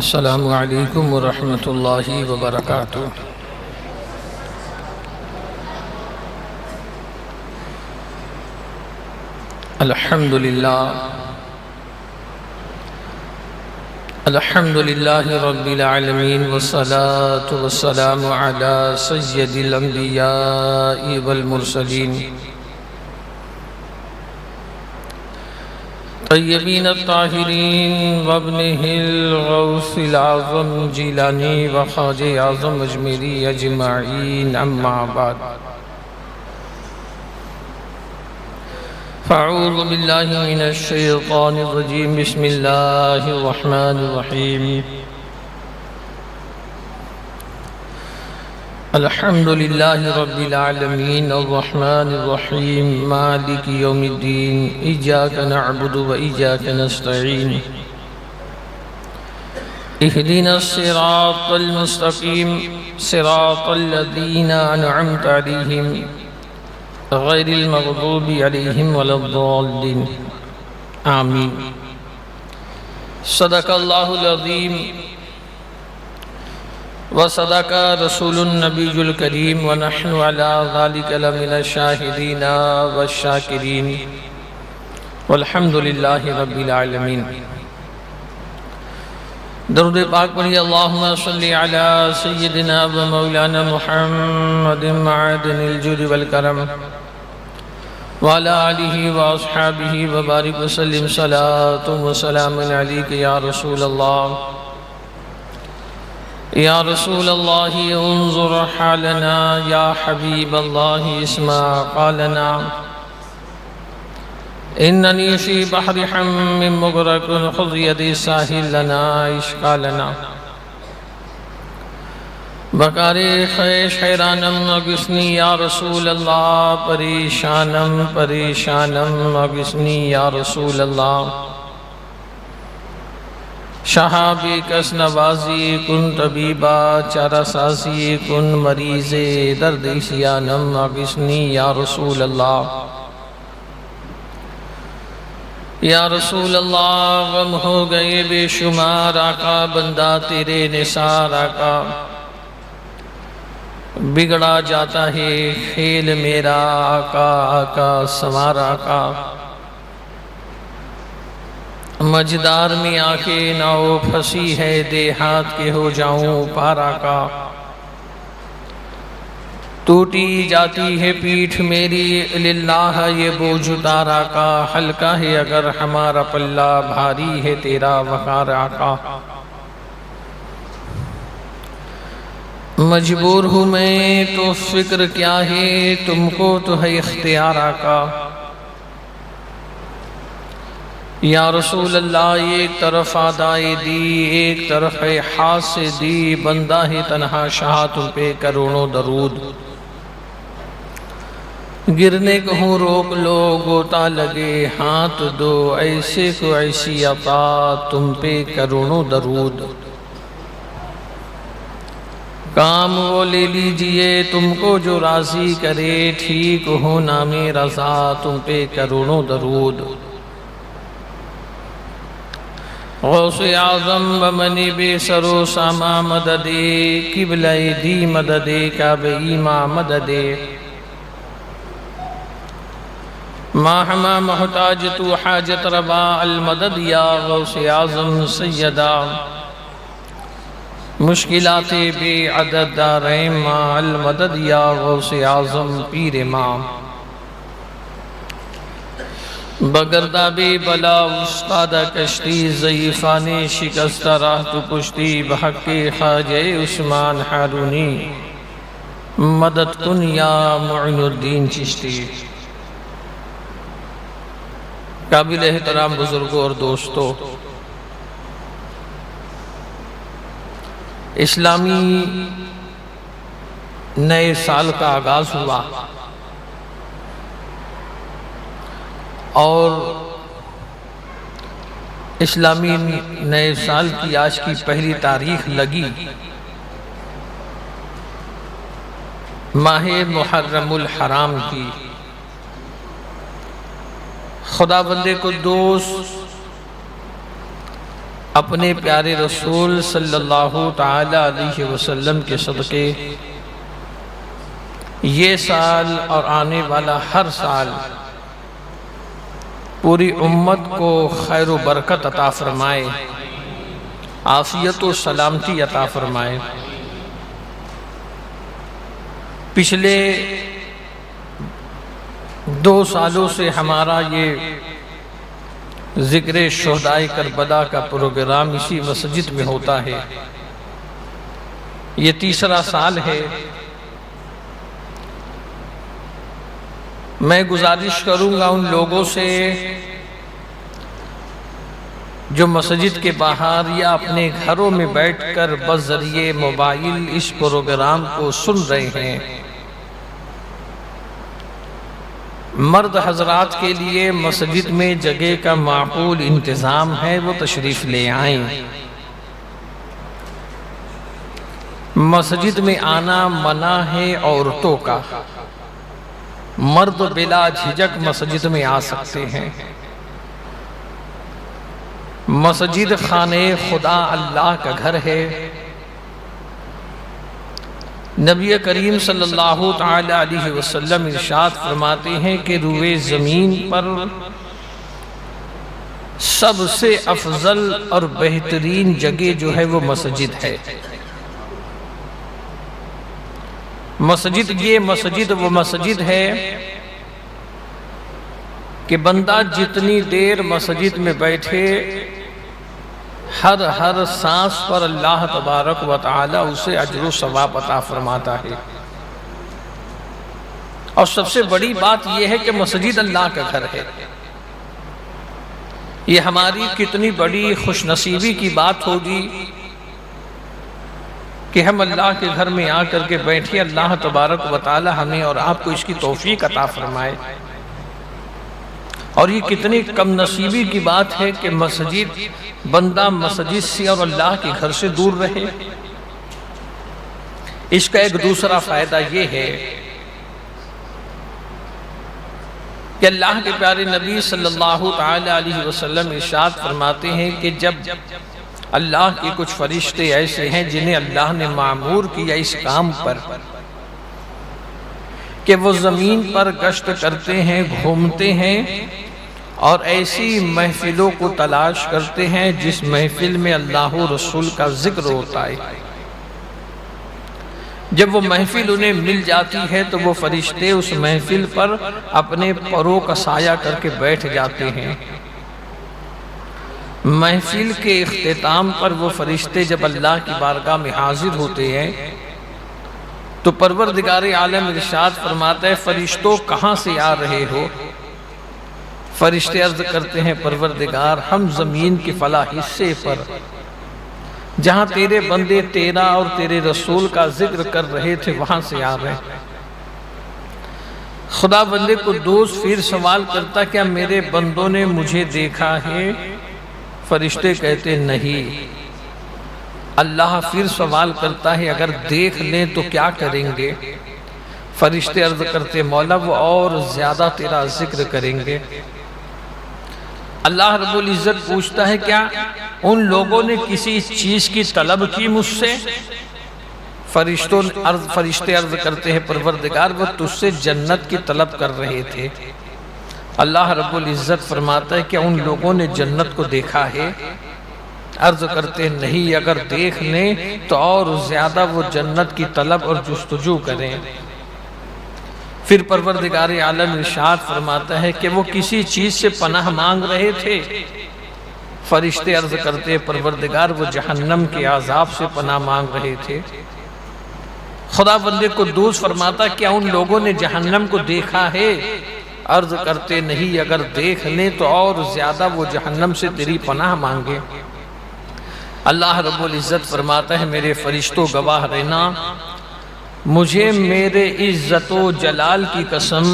السلام علیکم ورحمۃ اللہ وبرکاتہ۔ الحمد للہ رب العالمین والصلاة والسلام علی سید الانبیاء والمرسلین طیبین الطاہرین وابنہ الغوث العظم جیلانی وخواجہ اعظم اجمیری اجمعین، اما بعد فاعوذ باللہ من الشیطان الرجیم، بسم اللہ الرحمن الرحیم۔ الحمد للہ رب العالمین الرحمن الرحیم مالک یوم الدین، ایاک نعبد و ایاک نستعین، اہدنا الصراط المستقیم صراط الذین انعمت علیہم غیر المغضوب علیہم ولا الضالین، آمین۔ صدق اللہ العظیم وصدق رسول النبی الکریم ونحن علی ذلک لمن الشاہدین والشاکرین والحمد للہ رب العالمین۔ درود پاک پڑھی، اللہم صلی علی سیدنا و مولانا محمد معدن الجود والکرم وعلی آلہ واصحابہ وبارک وسلم، صلاۃ و سلام علیک یا رسول اللہ، یا رسول اللہ انظر حالنا، یا حبیب اللہ اسمع قالنا، اننی فی بحر حم مغرق خذ یدی ساحل لنا اشکالنا، بکار خیش حیرانم اگسنی یا رسول اللہ، پریشانم پریشانم اگسنی یا رسول اللہ، شہاب کس نوازی کن طبیبا، چارہ سازی کن مریض درد سیانم اگسنی یا رسول اللہ، یا رسول اللہ غم ہو گئے بے شمار آقا، بندہ تیرے نثار آقا، بگڑا جاتا ہے کھیل میرا آقا، آقا سوار آقا، مجدار میں آکے ناؤ پھنسی ہے دیہات کے ہو جاؤں پار آقا، ٹوٹی جاتی ہے پیٹھ میری للہ یہ بوجھ اتار آقا، ہلکا ہے اگر ہمارا پلہ بھاری ہے تیرا وقار آقا، مجبور ہوں میں تو فکر کیا ہے تم کو تو ہے اختیار آقا، یا رسول اللہ ایک طرف آدائے دی ایک طرف ہے ہاتھ سے دی، بندہ ہے تنہا شاہ تم پہ کروڑوں درود، گرنے کہوں روک لو گوتا لگے ہاتھ دو، ایسے کو ایسی عطا تم پہ کروڑوں درود، کام وہ لے لیجئے تم کو جو راضی کرے، ٹھیک ہو نام رضا تم پہ کروڑوں درود، غوث اعظم بمنی بے سر و ساما مددے، قبلہ دی مددے کعبہ ماں مددے، ماہما محتاج تو حاجت ربا المدد، یا غوث اعظم سیدہ مشکلات بے عدد دارین ماں المدد، یا غوث اعظم پیر ماں، بگردہ بے بلا استادہ کشتی، ضعیفان شکستہ راہ تو پشتی، بحق خواجہ عثمان ہارونی مدد کن یا معین الدین چشتی۔ قابل احترام بزرگوں اور دوستوں، اسلامی نئے سال کا آغاز ہوا اور اسلامی نئے سال کی آج کی پہلی تاریخ لگی ماہ محرم الحرام کی۔ خدا بندے قدوس اپنے پیارے رسول صلی اللہ تعالی علیہ وسلم کے صدقے یہ سال اور آنے والا ہر سال پوری امت کو خیر و برکت عطا فرمائے، عافیت و سلامتی عطا فرمائے۔ پچھلے 2 سالوں سے ہمارا یہ ذکر شہدائے کربلا کا پروگرام اسی مسجد میں ہوتا ہے، یہ 3را سال ہے۔ میں گزارش کروں گا ان لوگوں سے جو مسجد کے باہر یا اپنے گھروں میں بیٹھ کر بذریعہ موبائل اس پروگرام کو سن رہے ہیں، مرد حضرات کے لیے مسجد میں جگہ کا معقول انتظام ہے، وہ تشریف لے آئیں۔ مسجد میں آنا منع ہے عورتوں کا، مرد بلا جھجک مسجد میں آ سکتے ہیں۔ مسجد خانہ خدا اللہ کا گھر ہے۔ نبی کریم صلی اللہ تعالی علیہ وسلم ارشاد فرماتے ہیں کہ روئے زمین پر سب سے افضل اور بہترین جگہ جو ہے وہ مسجد ہے۔ مسجد وہ مسجد ہے کہ بندہ جتنی دیر مسجد میں بیٹھے ہر سانس پر اللہ تبارک و تعالی اسے اجر و ثواب عطا فرماتا ہے۔ اور سب سے بڑی بات یہ ہے کہ مسجد اللہ کا گھر ہے۔ یہ ہماری کتنی بڑی خوش نصیبی کی بات ہوگی کہ ہم اللہ کے گھر میں آ کر کے بیٹھے، اللہ تبارک و تعالی ہمیں اور آپ کو اس کی توفیق عطا فرمائے۔ اور یہ کتنی کم نصیبی کی بات ہے کہ بندہ مسجد سے اور اللہ کے گھر سے دور رہے۔ اس کا ایک دوسرا فائدہ یہ ہے کہ اللہ کے پیارے نبی صلی اللہ تعالی علیہ وسلم ارشاد فرماتے ہیں کہ جب اللہ کے کچھ فرشتے ایسے ہیں جنہیں اللہ نے معمور کیا اس کام پر کہ وہ زمین پر گشت کرتے ہیں، گھومتے ہیں اور ایسی محفلوں کو تلاش کرتے ہیں جس محفل میں اللہ و رسول کا ذکر ہوتا ہے۔ جب وہ محفل انہیں مل جاتی ہے تو وہ فرشتے اس محفل پر اپنے پروں کا سایہ کر کے بیٹھ جاتے ہیں۔ محفل کے اختتام پر وہ فرشتے جب اللہ کی بارگاہ میں حاضر ہوتے ہیں تو پروردگار عالم ارشاد فرماتا ہے، فرشتوں کہاں سے آ رہے ہو؟ فرشتے عرض کرتے ہیں، پروردگار ہم زمین کے فلاں حصے پر جہاں تیرے بندے تیرا اور تیرے رسول کا ذکر کر رہے تھے وہاں سے آ رہے ہیں۔ خدا بندے کو دوست پھر سوال کرتا، کیا میرے بندوں نے مجھے دیکھا ہے؟ فرشتے کہتے نہیں۔ اللہ پھر سوال کرتا ہے، اگر دیکھ لیں تو کیا کریں گے؟ فرشتے عرض کرتے، مولا وہ اور زیادہ تیرا ذکر کریں گے۔ اللہ رب العزت پوچھتا ہے، کیا ان لوگوں نے کسی چیز کی طلب کی مجھ سے؟ فرشتے عرض کرتے ہیں، پروردگار وہ تجھ سے جنت کی طلب کر رہے تھے۔ اللہ رب العزت فرماتا ہے، کیا ان لوگوں نے جنت کو دیکھا ہے؟ عرض کرتے نہیں، اگر دیکھ لیں تو اور زیادہ وہ جنت کی طلب اور جستجو کریں۔ پھر پروردگار عالم ارشاد فرماتا ہے کہ وہ کسی چیز سے پناہ مانگ رہے تھے۔ فرشتے عرض کرتے، پروردگار وہ جہنم کے عذاب سے پناہ مانگ رہے تھے۔ خدا بندے کو دوست فرماتا، کیا ان لوگوں نے جہنم کو دیکھا ہے؟ عرض کرتے نہیں، اگر دیکھ لیں تو اور زیادہ وہ جہنم سے تیری پناہ مانگے۔ اللہ رب العزت فرماتا ہے، میرے فرشتوں گواہ رہنا، مجھے میرے عزت و جلال کی قسم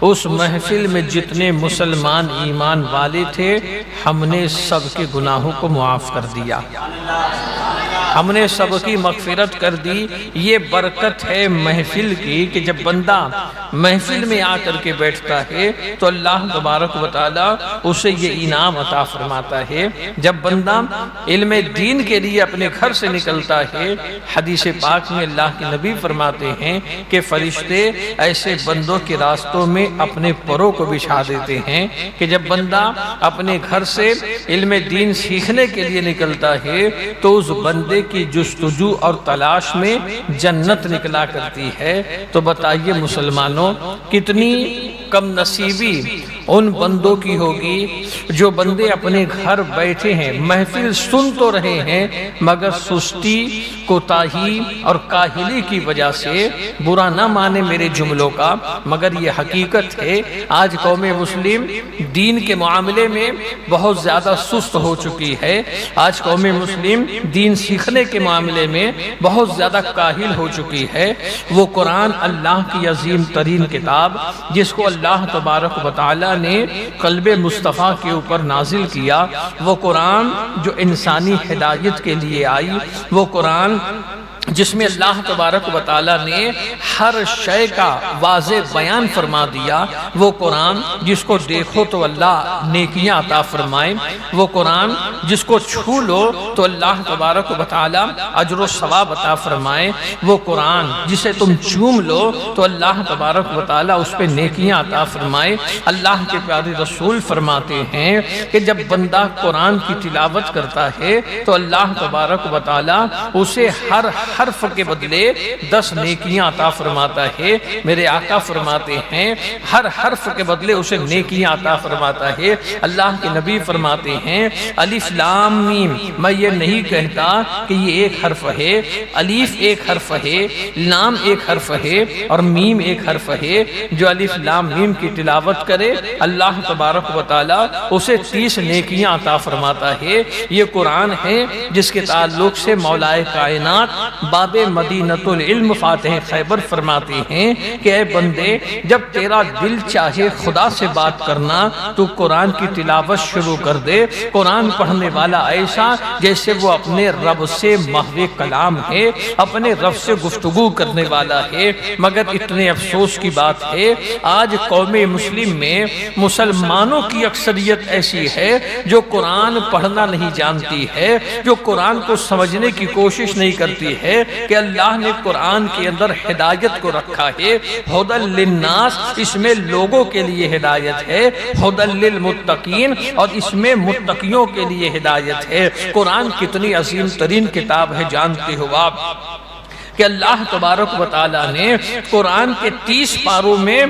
اس محفل میں جتنے مسلمان ایمان والے تھے ہم نے سب کے گناہوں کو معاف کر دیا۔ ہم نے سب کی مغفرت کر دی۔ یہ برکت ہے محفل کی کہ جب بندہ محفل میں آ کر کے بیٹھتا ہے تو اللہ تبارک و تعالی اسے یہ انعام عطا فرماتا ہے۔ جب بندہ علم دین کے لیے اپنے گھر سے نکلتا ہے، حدیث پاک میں اللہ کے نبی فرماتے ہیں کہ فرشتے ایسے بندوں کے راستوں میں اپنے پروں کو بچھا دیتے ہیں کہ جب بندہ اپنے گھر سے علم دین سیکھنے کے لیے نکلتا ہے تو اس بندے کی جستجو اور تلاش میں جنت نکلا کرتی ہے۔ تو بتائیے مسلمانوں، کتنی کم نصیبی ان بندوں کی ہوگی جو بندے اپنے گھر بیٹھے ہیں، محفل سن تو رہے ہیں مگر سستی، کوتاہی اور کاہلی کی وجہ سے، برا نہ مانے میرے جملوں کا مگر یہ حقیقت ہے، آج قوم مسلم دین کے معاملے میں بہت زیادہ سست ہو چکی ہے۔ آج قوم مسلم دین سیکھنے کے معاملے میں بہت زیادہ کاہل ہو چکی ہے۔ وہ قرآن اللہ کی عظیم ترین کتاب جس کو اللہ تبارک و تعالی نے قلب مصطفیٰ کے اوپر نازل کیا، وہ قرآن جو انسانی ہدایت کے لیے آئی، وہ قرآن جس میں اللہ تبارک و تعالی نے ہر شے کا واضح بیان فرما دیا، وہ قرآن جس کو دیکھو تو اللہ نیکیاں عطا فرمائے، وہ قرآن جس کو چھو لو تو اللہ تبارک و تعالی اجر و ثواب عطا فرمائے، وہ قرآن جسے تم چوم لو تو اللہ تبارک و تعالی اس پہ نیکیاں عطا فرمائے۔ اللہ کے پیارے رسول فرماتے ہیں کہ جب بندہ قرآن کی تلاوت کرتا ہے تو اللہ تبارک و تعالی اسے ہر حرف کے بدلے 10 نیکیاں عطا فرماتا ہے۔ میرے آقا فرماتے ہیں ہر حرف کے بدلے اسے نیکیاں عطا فرماتا ہے۔ اللہ کے نبی فرماتے ہیں الف لام میم، میں یہ نہیں کہتا کہ یہ ایک حرف ہے، الف ایک حرف ہے، لام ایک حرف ہے اور میم ایک حرف ہے۔ جو الف لام میم کی تلاوت کرے اللہ تبارک و تعالی اسے 30 نیکیاں عطا فرماتا ہے۔ یہ قرآن ہے جس کے تعلق سے مولا کائنات باب مدینۃ العلم فاتح خیبر فرماتے ہیں کہ اے بندے، جب تیرا دل چاہے خدا سے بات کرنا تو قرآن کی تلاوت شروع کر دے۔ قرآن پڑھنے والا ایسا جیسے وہ اپنے رب سے محو کلام ہے، اپنے رب سے گفتگو کرنے والا ہے۔ مگر اتنے افسوس کی بات ہے آج قوم مسلم میں مسلمانوں کی اکثریت ایسی ہے جو قرآن پڑھنا نہیں جانتی ہے، جو قرآن کو سمجھنے کی کوشش نہیں کرتی ہے کہ اللہ نے قرآن کے اندر ہدایت کو رکھا ہے۔ ہدی للناس، اس میں لوگوں کے لیے ہدایت ہے، ہدی للمتقین اور اس میں متقیوں کے لیے ہدایت ہے۔ قرآن کتنی عظیم ترین کتاب ہے جانتے ہو آپ کہ اللہ تبارک و تعالی نے قرآن کے 30 پاروں میں،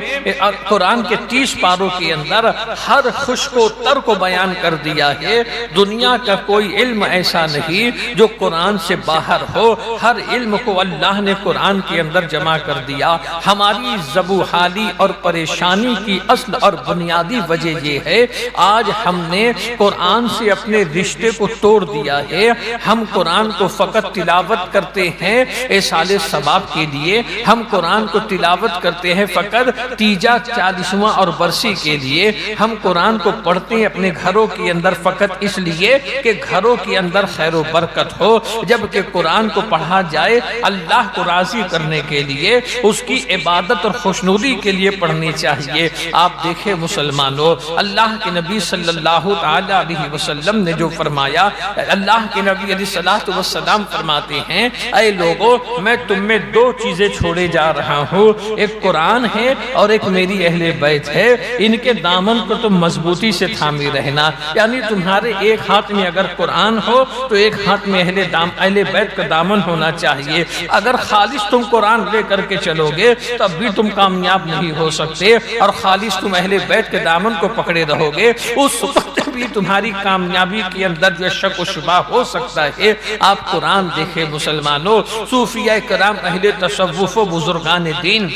قرآن کے 30 پاروں کے اندر ہر خشک و تر کو بیان کر دیا ہے۔ دنیا کا کوئی علم ایسا نہیں جو قرآن سے باہر ہو، ہر علم کو اللہ نے قرآن کے اندر جمع کر دیا۔ ہماری زبوحالی اور پریشانی کی اصل اور بنیادی وجہ یہ ہے آج ہم نے قرآن سے اپنے رشتے کو توڑ دیا ہے۔ ہم قرآن کو فقط تلاوت کرتے ہیں سال ثواب کے لیے، ہم قرآن کو تلاوت کرتے ہیں فقط تیجا 40واں اور برسی کے لیے، ہم قرآن کو پڑھتے ہیں اپنے گھروں کے اندر فقط اس لیے کہ گھروں کے اندر خیر و برکت ہو، جبکہ قرآن کو پڑھا جائے اللہ کو راضی کرنے کے لیے، اس کی عبادت اور خوشنودی کے لیے پڑھنی چاہیے۔ آپ دیکھیں مسلمانوں، اللہ کے نبی صلی اللہ علیہ وسلم نے جو فرمایا، اللہ کے نبی علیہ السلام فرماتے ہیں اے لوگوں، میں تم میں 2 چیزیں چھوڑے جا رہا ہوں، ایک قرآن ہے اور ایک میری اہل بیت ہے، ان کے دامن کو تم مضبوطی سے تھامی رہنا۔ یعنی تمہارے ایک ہاتھ میں اگر قرآن ہو تو ایک ہاتھ میں اہل بیت کا دامن ہونا چاہیے۔ اگر خالص تم قرآن لے کر کے چلو گے تب بھی تم کامیاب نہیں ہو سکتے، اور خالص تم اہل بیت کے دامن کو پکڑے رہو گے اس وقت بھی تمہاری کامیابی کے اندر جو شک و شبہ ہو سکتا ہے۔ آپ قرآن دیکھیں مسلمانوں، صوفیہ کرام اہل تصوف و بزرگان دین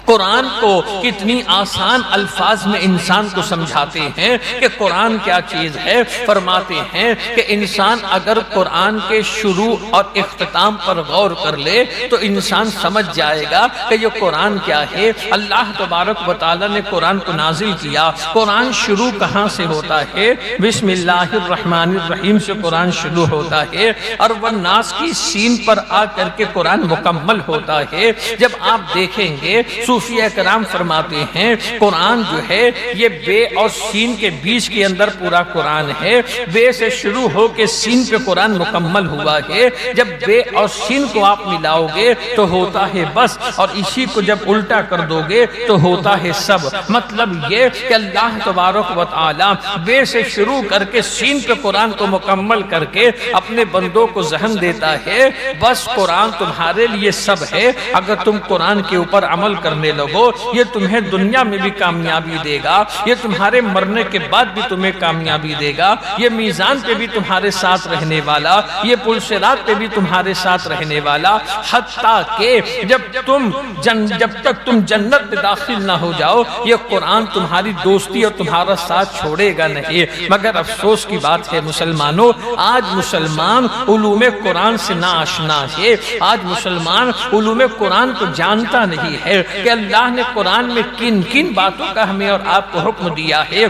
قرآن کو کتنی آسان الفاظ میں انسان کو سمجھاتے ہیں کہ قرآن کیا چیز ہے۔ فرماتے ہیں کہ انسان اگر قرآن کے شروع اور اختتام پر غور کر لے تو انسان سمجھ جائے گا کہ یہ قرآن کیا ہے۔ اللہ تبارک و تعالی نے قرآن کو نازل کیا۔ قرآن شروع کہاں سے ہوتا ہے؟ بسم اللہ الرحمن الرحیم سے قرآن شروع ہوتا ہے اور والناس کی سین پر آ کر کے قرآن مکمل ہوتا ہے۔ جب آپ دیکھیں گے صوفیہ کرام فرماتے ہیں قرآن جو ہے یہ بے اور سین کے بیچ کے اندر پورا قرآن ہے۔ بے سے شروع ہو کے سین پہ قرآن مکمل ہوا ہے۔ جب بے اور سین کو آپ ملاؤ گے تو ہوتا ہے بس، اور اسی کو جب الٹا کر دو گے تو ہوتا ہے سب۔ مطلب یہ کہ اللہ تبارک و تعالی بے سے شروع کر کے سین پہ قرآن کو مکمل کر کے اپنے بندوں کو ذہن دیتا ہے بس قرآن تمہارے لیے سب ہے۔ اگر تم قرآن کے اوپر عمل کرنے لگو یہ تمہیں دنیا میں بھی کامیابی دے گا، یہ تمہارے مرنے کے بعد بھی تمہیں کامیابی دے گا، یہ میزان پہ بھی تمہارے ساتھ رہنے والا، یہ پل صراط پہ بھی تمہارے ساتھ رہنے والا، حتیٰ کہ جب تک تم جنت میں داخل نہ ہو جاؤ یہ قرآن تمہاری دوستی اور تمہارا ساتھ چھوڑے گا نہیں۔ مگر افسوس کی بات ہے مسلمانوں، آج مسلمان علوم قرآن سے ناآشنا ہے، آج مسلمان علوم قرآن کو جانتا نہیں ہے کہ اللہ نے قرآن میں کن کن باتوں کا ہمیں اور آپ کو حکم دیا ہے۔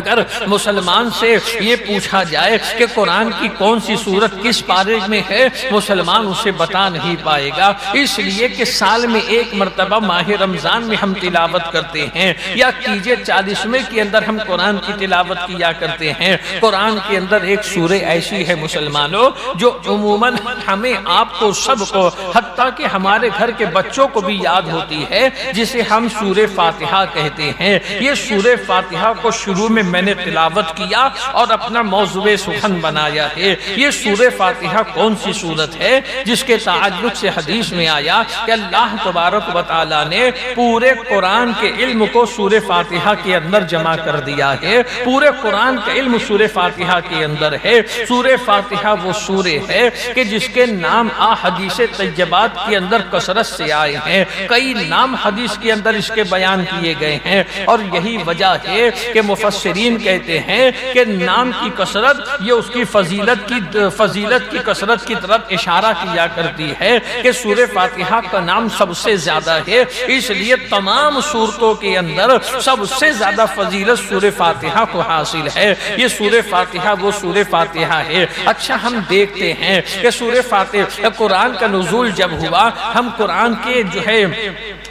اگر مسلمان سے یہ پوچھا جائے کہ قرآن کی کون سی سورت کس پارے میں ہے مسلمان اسے بتا نہیں پائے گا، اس لیے کہ سال میں ایک مرتبہ ماہ رمضان میں ہم تلاوت کرتے ہیں یا تیجے 40ویں کے اندر ہم قرآن کی تلاوت کیا کرتے ہیں۔ قرآن کے اندر ایک سورہ ایسی ہے مسلمانوں جو عموماً ہمیں آپ کو سب کو حتیٰ کہ ہمارے گھر کے بچوں کو بھی یاد ہوتی ہے، جسے ہم سورہ فاتحہ کہتے ہیں۔ یہ سورہ فاتحہ کو شروع میں میں نے تلاوت کیا اور اپنا موضوع سخن بنایا ہے۔ یہ سورہ فاتحہ کون سی سورت ہے جس کے تعلق سے حدیث میں آیا کہ اللہ تبارک و تعالی نے پورے قرآن کے علم کو سورہ فاتحہ کے اندر جمع کر دیا ہے۔ پورے قرآن کا علم سورہ فاتحہ کے اندر ہے۔ سورہ فاتحہ وہ سورہ ہے کہ جس کے نام احادیث طیبات کے اندر کثرت سے آئے ہیں، کئی نام حدیث کے اندر اس کے بیان کیے گئے ہیں، اور یہی وجہ ہے کہ مفسرین کہتے ہیں کہ نام کی کثرت یہ اس کی فضیلت کی کثرت کی طرف اشارہ کیا کرتی ہے کہ سورہ فاتحہ کا نام سب سے زیادہ ہے، اس لیے تمام سورتوں کے اندر سب سے زیادہ فضیلت سورہ فاتحہ کو حاصل ہے۔ یہ سورہ فاتحہ وہ سورہ فاتحہ ہے۔ اچھا ہم دیکھتے ہیں کہ سورہ فاتحہ قرآن کا نزول جب ہوا، ہم قرآن کے جو ہے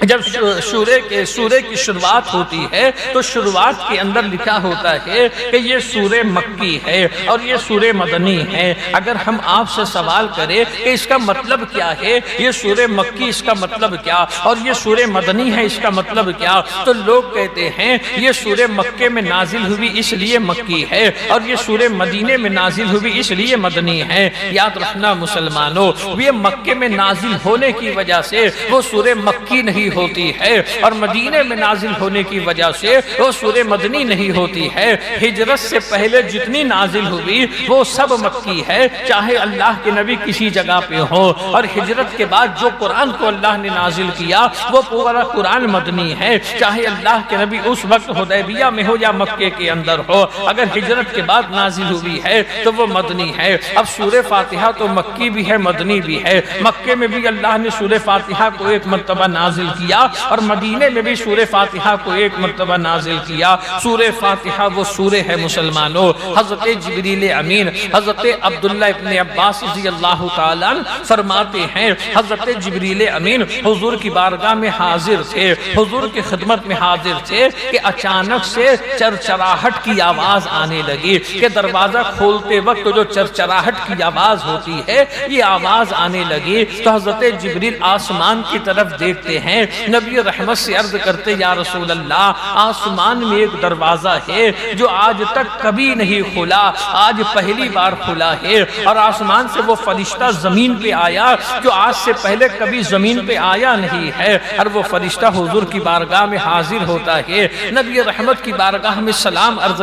جب سورہ کی شروعات ہوتی ہے تو شروعات کے اندر لکھا ہوتا ہے کہ یہ سورہ مکی ہے اور یہ سورہ مدنی ہے۔ اگر ہم آپ سے سوال کریں کہ اس کا مطلب کیا ہے، یہ سورہ مکی اس کا مطلب کیا اور یہ سورہ مدنی ہے اس کا مطلب کیا، تو لوگ کہتے ہیں یہ سورہ مکے میں نازل ہوئی اس لیے مکی ہے اور یہ سورہ مدینے میں نازل ہوئی اس لیے مدنی ہے۔ یاد رکھنا مسلمانوں، یہ مکے میں نازل ہونے کی وجہ سے وہ سورہ مکی نہیں ہوتی ہے اور مدینے میں نازل ہونے کی وجہ سے وہ سورہ مدنی نہیں ہوتی ہے۔ ہجرت سے پہلے جتنی نازل ہوئی وہ سب مکی ہے، چاہے اللہ کے نبی کسی جگہ پہ ہو، اور ہجرت کے بعد جو قرآن کو اللہ نے نازل کیا وہ پورا قرآن مدنی ہے، چاہے اللہ کے نبی اس وقت حدیبیہ میں ہو یا مکے کے اندر ہو، اگر ہجرت کے بعد نازل ہوئی ہے تو وہ مدنی ہے۔ اب سورہ فاتحہ تو مکی بھی ہے مدنی بھی ہے، مکے میں بھی اللہ نے سورہ فاتحہ کو ایک مرتبہ نازل کیا اور مدینے میں بھی سورہ فاتحہ کو ایک مرتبہ نازل کیا۔ سورہ فاتحہ وہ سورہ ہے مسلمانوں، حضرت جبریل امین حضرت عبداللہ ابن عباس رضی اللہ تعالیٰ فرماتے ہیں حضرت جبریل امین حضور کی بارگاہ میں حاضر تھے، حضور کی خدمت میں حاضر تھے کہ اچانک سے چرچراہٹ کی آواز آنے لگی کہ دروازہ کھولتے وقت جو چرچراہٹ کی آواز ہوتی ہے یہ آواز آنے لگی تو حضرت جبریل آسمان کی طرف دیکھتے ہیں، نبی رحمت سے عرض کرتے یا رسول اللہ آسمان میں ایک دروازہ ہے جو آج تک کبھی نہیں کھلا، آج پہلی بار کھلا ہے، اور آسمان سے وہ فرشتہ زمین پہ آیا جو آج سے پہلے کبھی زمین پہ آیا نہیں ہے، اور وہ فرشتہ حضور کی بارگاہ میں حاضر ہوتا ہے، نبی رحمت کی بارگاہ میں سلام عرض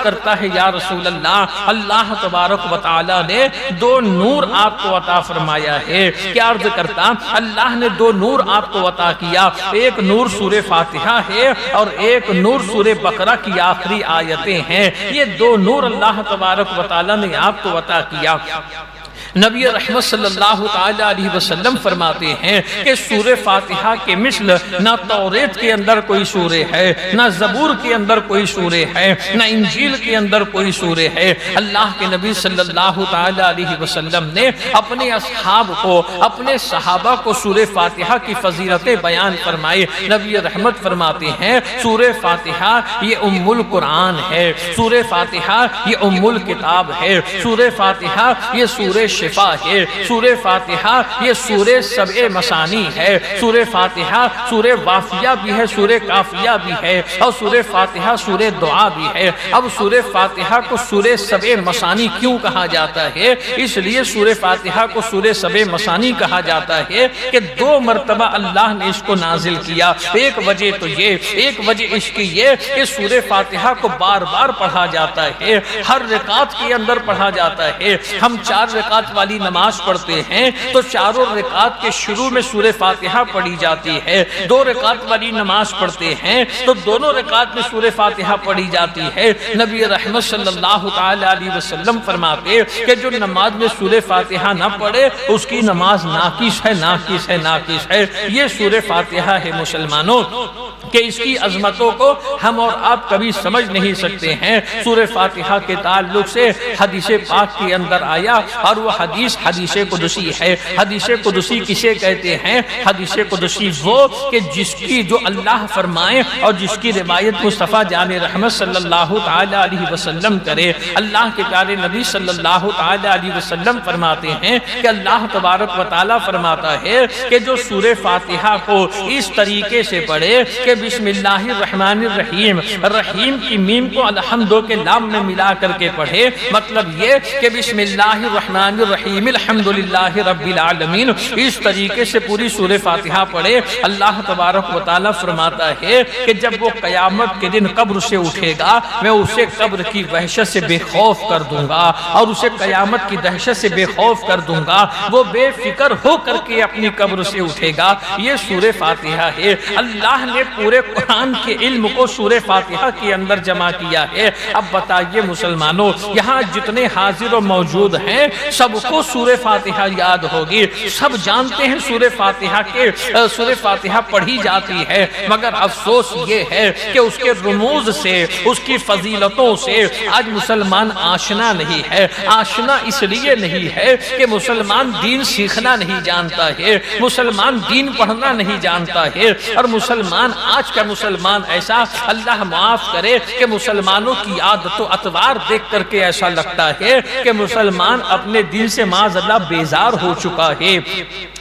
کرتا ہے یا رسول اللہ اللہ تبارک و تعالی نے دو نور آپ کو عطا فرمایا ہے۔ کیا عرض کرتا؟ اللہ نے دو نور آپ کو عطا کیا۔ ایک نور سورہ فاتحہ ہے اور ایک نور سورہ بقرہ کی آخری آیتیں ہیں۔ یہ دو نور اللہ تبارک و تعالیٰ نے آپ کو عطا کیا۔ نبی رحمت صلی اللہ تعالی علیہ وسلم فرماتے ہیں کہ سورہ فاتحہ کے مثل نہ توریت کے اندر کوئی سورہ ہے، نہ زبور کے اندر کوئی سورہ ہے، نہ انجیل کے اندر کوئی سورہ ہے۔ اللہ کے نبی صلی اللہ تعالی علیہ وسلم نے اپنے اصحاب کو، اپنے صحابہ کو سورہ فاتحہ کی فضیلتیں بیان فرمائے۔ نبی رحمت فرماتے ہیں سورہ فاتحہ یہ ام القرآن ہے، سورہ فاتحہ یہ ام الکتاب ہے، سورہ فاتحہ یہ سورہ شفا ہے، سورہ فاتحہ یہ سورہ سبع مثانی ہے، سورہ فاتحہ سورہ وافیہ بھی ہے، سورہ کافیہ بھی ہے، اور سورہ فاتحہ سورہ دعا بھی ہے۔ اب سورہ فاتحہ کو سورہ سبع مثانی کیوں کہا جاتا ہے؟ اس لیے سورہ فاتحہ کو سورہ سبع مثانی کہا جاتا ہے کہ دو مرتبہ اللہ نے اس کو نازل کیا۔ ایک وجہ تو یہ، ایک وجہ اس کی یہ کہ سورہ فاتحہ کو بار بار پڑھا جاتا ہے، ہر رکعت کے اندر پڑھا جاتا ہے۔ ہم 4 رکعت والی نماز پڑھتے ہیں تو چاروں رکعت کے شروع میں سورہ فاتحہ پڑھی جاتی ہے۔ 2 رکعت والی نماز پڑھتے ہیں تو دونوں رکعت میں سورہ فاتحہ پڑھی جاتی ہے۔ نبی رحمت صلی اللہ تعالی علیہ وسلم فرماتے کہ جو نماز میں سورہ فاتحہ نہ پڑھے اس کی نماز ناقص ہے، ناقص ہے، ناقص ہے۔ یہ سورہ فاتحہ ہے مسلمانوں کہ اس کی عظمتوں کو ہم اور آپ کبھی سمجھ نہیں سکتے ہیں۔ سورہ فاتحہ کے تعلق سے حدیث پاک کے اندر آیا اور وہ حدیث قدسی ہے۔ حدیث قدسی کسے کہتے ہیں؟ حدیث قدسی وہ کہ جس کی جو اللہ فرمائے اور جس کی روایت مصطفیٰ جان رحمت صلی اللہ تعالی علیہ وسلم کرے۔ اللہ کے پیارے نبی صلی اللہ تعالی علیہ وسلم فرماتے ہیں کہ اللہ تبارک و تعالی فرماتا ہے کہ جو سورہ فاتحہ کو اس طریقے سے پڑھے کہ بسم اللہ الرحمن الرحیم، رحیم کی میم کو الحمدو کے لام میں ملا کر کے پڑھے، مطلب یہ کہ بسم اللہ الرحمن الرحیم الحمدللہ رب العالمین، اس طریقے سے پوری سورہ فاتحہ پڑھے۔ اللہ تبارک و تعالیٰ فرماتا ہے کہ جب وہ قیامت کے دن قبر سے اٹھے گا میں اسے قبر کی وحشت سے بے خوف کر دوں گا اور اسے قیامت کی دہشت سے بے خوف کر دوں گا، وہ بے فکر ہو کر کے اپنی قبر سے اٹھے گا۔ یہ سورہ فاتحہ ہے۔ اللہ نے پورے قرآن کے علم کو سورہ فاتحہ کے اندر جمع کیا ہے۔ اب بتائیے مسلمانوں، یہاں جتنے حاضر و موجود ہیں سب کو سورہ فاتحہ یاد ہوگی، سب جانتے ہیں سورہ فاتحہ پڑھی جاتی ہے، مگر افسوس یہ ہے کہ اس کے رموز سے، اس کی فضیلتوں سے آج مسلمان آشنا نہیں ہے۔ آشنا اس لیے نہیں ہے کہ مسلمان دین سیکھنا نہیں جانتا ہے، مسلمان دین پڑھنا نہیں جانتا ہے، اور مسلمان آج کا مسلمان ایسا، اللہ معاف کرے، کہ مسلمانوں کی عادت و اطوار دیکھ کر کے ایسا لگتا ہے کہ مسلمان اپنے دین سے معاذ اللہ بیزار ہو چکا ہے۔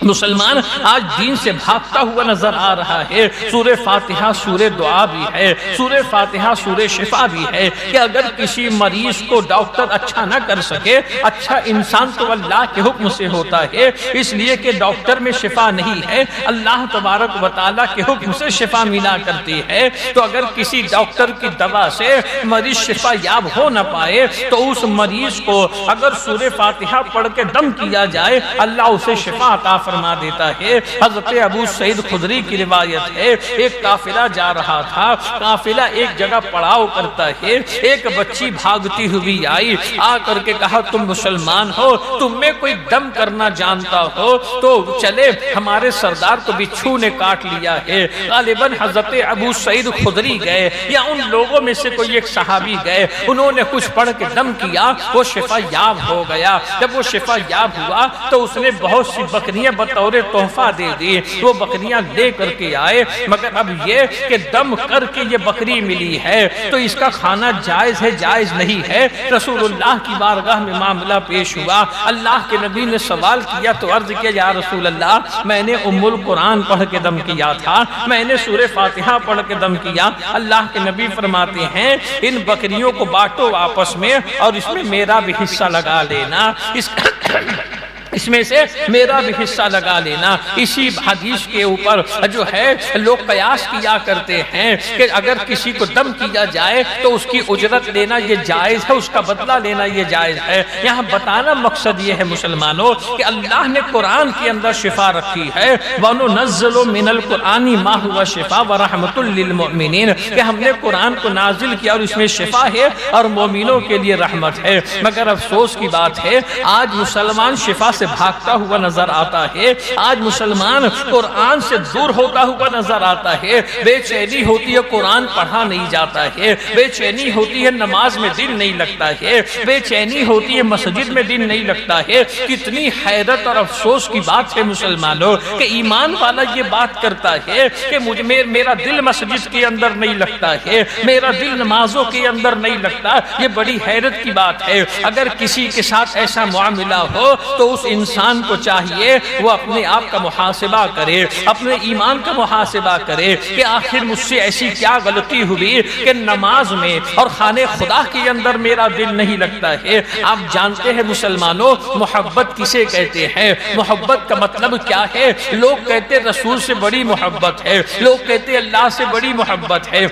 مسلمان آج دین سے بھاگتا ہوا نظر آ رہا ہے۔ سورہ فاتحہ سورہ دعا بھی ہے، سورہ فاتحہ سورہ شفا بھی ہے، کہ اگر کسی مریض کو ڈاکٹر اچھا نہ کر سکے، اچھا انسان تو اللہ کے حکم سے ہوتا ہے، اس لیے کہ ڈاکٹر میں شفا نہیں ہے، اللہ تبارک و تعالیٰ کے حکم سے شفا ملا کرتی ہے۔ تو اگر کسی ڈاکٹر کی دوا سے مریض شفا یاب ہو نہ پائے تو اس مریض کو اگر سورہ فاتحہ پڑھ کے دم کیا جائے اللہ اسے شفا عطا فرما دیتا ہے۔ حضرت ابو سعید خدری کی روایت ہے، ایک قافلہ جا رہا تھا، قافلہ ایک جگہ پڑاؤ کرتا ہے، ایک بچی بھاگتی ہوئی آئی، آ کر کے کہا تم مسلمان ہو، تم میں کوئی دم کرنا جانتا ہو تو چلے، ہمارے سردار تو بچھو نے کاٹ لیا ہے۔ غالباً حضرت ابو سعید خدری گئے یا ان لوگوں میں سے کوئی ایک صحابی گئے، انہوں نے کچھ پڑھ کے دم کیا، وہ شفا یاب ہو گیا۔ جب وہ شفا یاب ہوا تو اس نے بہت سی بکریاں بطور تحفہ دے دی، وہ بکریاں لے کر کے آئے، مگر اب یہ کہ دم کر کے یہ بکری ملی ہے تو اس کا کھانا جائز ہے جائز نہیں ہے۔ رسول اللہ کی بارگاہ میں معاملہ پیش ہوا، اللہ کے نبی نے سوال کیا تو عرض کیا یا رسول اللہ میں نے ام القرآن پڑھ کے دم کیا تھا، میں نے سورہ فاتحہ پڑھ کے دم کیا۔ اللہ کے نبی فرماتے ہیں ان بکریوں کو بانٹو آپس میں اور اس میں میرا بھی حصہ لگا لینا۔ اس میں سے میرا بھی حصہ لگا لینا۔ اسی حدیث کے اوپر جو ہے لوگ قیاس کیا کرتے ہیں کہ اگر کسی کو دم کیا جائے تو اس کی اجرت لینا یہ جائز ہے، اس کا بدلہ لینا یہ جائز ہے۔ یہاں بتانا مقصد یہ ہے مسلمانوں کہ اللہ نے قرآن کے اندر شفا رکھی ہے، وَنُنَزِّلُ مِنَ الْقُرْآنِ مَا هُوَ شِفَاءٌ وَرَحْمَةٌ لِّلْمُؤْمِنِينَ کہ ہم نے قرآن کو نازل کیا اور اس میں شفا ہے اور مومنوں کے لیے رحمت ہے۔ مگر افسوس کی بات ہے آج مسلمان شفا سے بھاگتا ہوا نظر آتا ہے، آج مسلمان قرآن سے دور ہوتا ہوا نظر آتا ہے، بے چینی ہوتی ہے قرآن پڑھا نہیں جاتا ہے، بے چینی ہوتی ہے نماز میں دل نہیں لگتا ہے، بے چینی ہوتی ہے مسجد میں دل نہیں لگتا ہے۔ کتنی حیرت اور افسوس کی بات ہے مسلمانوں کہ ایمان والا یہ بات کرتا ہے کہ میرا دل مسجد کے اندر نہیں لگتا ہے، میرا دل نمازوں کے اندر نہیں لگتا۔ یہ بڑی حیرت کی بات ہے۔ اگر کسی کے ساتھ ایسا معاملہ ہو تو اس انسان کو چاہیے وہ اپنے آپ کا محاسبہ کرے، اپنے ایمان کا محاسبہ کرے کہ آخر مجھ سے ایسی کیا غلطی ہوئی کہ نماز میں اور خانے خدا کے اندر میرا دل نہیں لگتا ہے۔ آپ جانتے ہیں مسلمانوں محبت کسے کہتے ہیں؟ محبت کا مطلب کیا ہے؟ لوگ کہتے رسول سے بڑی محبت ہے، لوگ کہتے اللہ سے بڑی محبت ہے،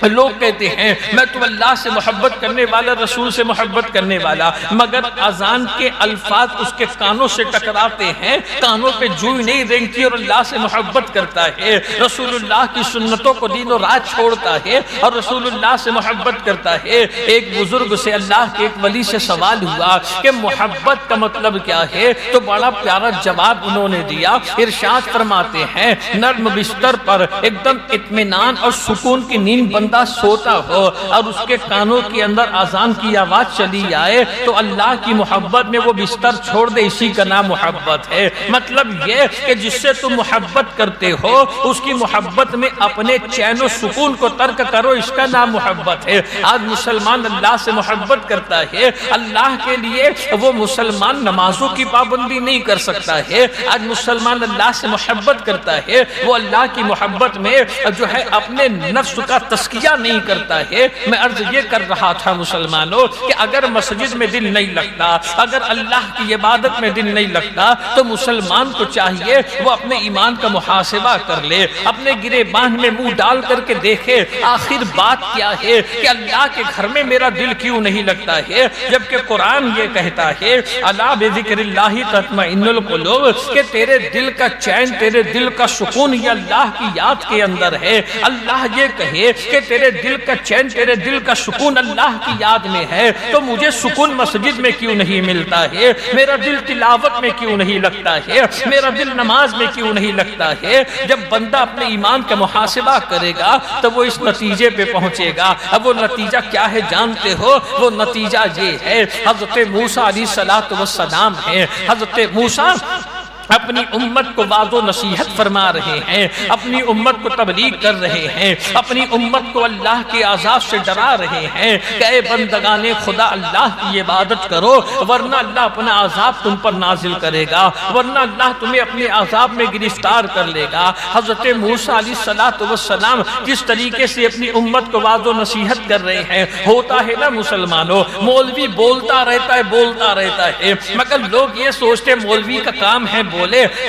لوگ کہتے ہیں میں تو اللہ سے محبت کرنے والا، رسول سے محبت کرنے والا، مگر اذان کے الفاظ اس کے کانوں سے ٹکراتے ہیں، کانوں پہ جوئی نہیں رینگتی اور اللہ سے محبت کرتا ہے، رسول اللہ کی سنتوں کو دین و رات چھوڑتا ہے اور رسول اللہ سے محبت کرتا ہے۔ ایک بزرگ سے اللہ کے ایک ولی سے سوال ہوا کہ محبت کا مطلب کیا ہے؟ تو بڑا پیارا جواب انہوں نے دیا، ارشاد فرماتے ہیں نرم بستر پر ایک دم اطمینان اور سکون کی نیند بندہ سوتا ہو اور اس کے کانوں کے اندر اذان کی آواز چلی آئے تو اللہ کی محبت میں وہ بستر چھوڑ دے، اسی کا نام محبت ہے۔ مطلب یہ کہ جس سے تم محبت کرتے ہو اس کی محبت میں اپنے چین و سکون کو ترک کرو، اس کا نام محبت ہے۔ آج مسلمان اللہ سے محبت کرتا ہے، اللہ کے لیے وہ مسلمان نمازوں کی پابندی نہیں کر سکتا ہے۔ آج مسلمان اللہ سے محبت کرتا ہے، وہ اللہ کی محبت میں جو ہے اپنے نفس کا تزکیہ نہیں کرتا ہے۔ میں عرض یہ کر رہا تھا مسلمانوں کہ اگر مسجد میں دل نہیں لگتا، اگر اللہ کی عبادت میں دل نہیں لگتا تو مسلمان کو چاہیے وہ اپنے ایمان کا محاسبہ کر لے، اپنے گریبان میں منہ ڈال کر کے دیکھے آخر بات کیا ہے کہ اللہ کے گھر میں میرا دل کیوں نہیں لگتا ہے، جبکہ قرآن یہ کہتا ہے الا بذکر اللہ تطمئن القلوب کہ تیرے دل کا چین، تیرے دل کا سکون یہ اللہ کی یاد کے اندر ہے۔ اللہ یہ کہے کہ تیرے دل کا چین، تیرے دل کا سکون اللہ کی یاد میں ہے تو مجھے سکون مسجد میں کیوں نہیں ملتا ہے، میرا دل تلاوت میں کیوں نہیں لگتا ہے، میرا دل نماز میں کیوں نہیں لگتا ہے۔ جب بندہ اپنے ایمان کا محاسبہ کرے گا تو وہ اس نتیجے پہ پہنچے گا۔ اب وہ نتیجہ کیا ہے جانتے ہو؟ وہ نتیجہ یہ ہے حضرت موسیٰ علیہ السلام ہے۔ حضرت موسیٰ اپنی امت کو وعظ و نصیحت فرما رہے ہیں، اپنی امت کو تبلیغ کر رہے ہیں، اپنی امت کو اللہ کے عذاب سے ڈرا رہے ہیں کہ اے بندگان خدا اللہ کی عبادت کرو ورنہ اللہ اپنا عذاب تم پر نازل کرے گا، ورنہ اللہ تمہیں اپنے عذاب میں گرفتار کر لے گا۔ حضرت موسیٰ علیہ السلام جس طریقے سے اپنی امت کو وعظ و نصیحت کر رہے ہیں، ہوتا ہے نا مسلمانوں مولوی بولتا رہتا ہے مگر لوگ یہ سوچتے مولوی کا کام ہے بولے،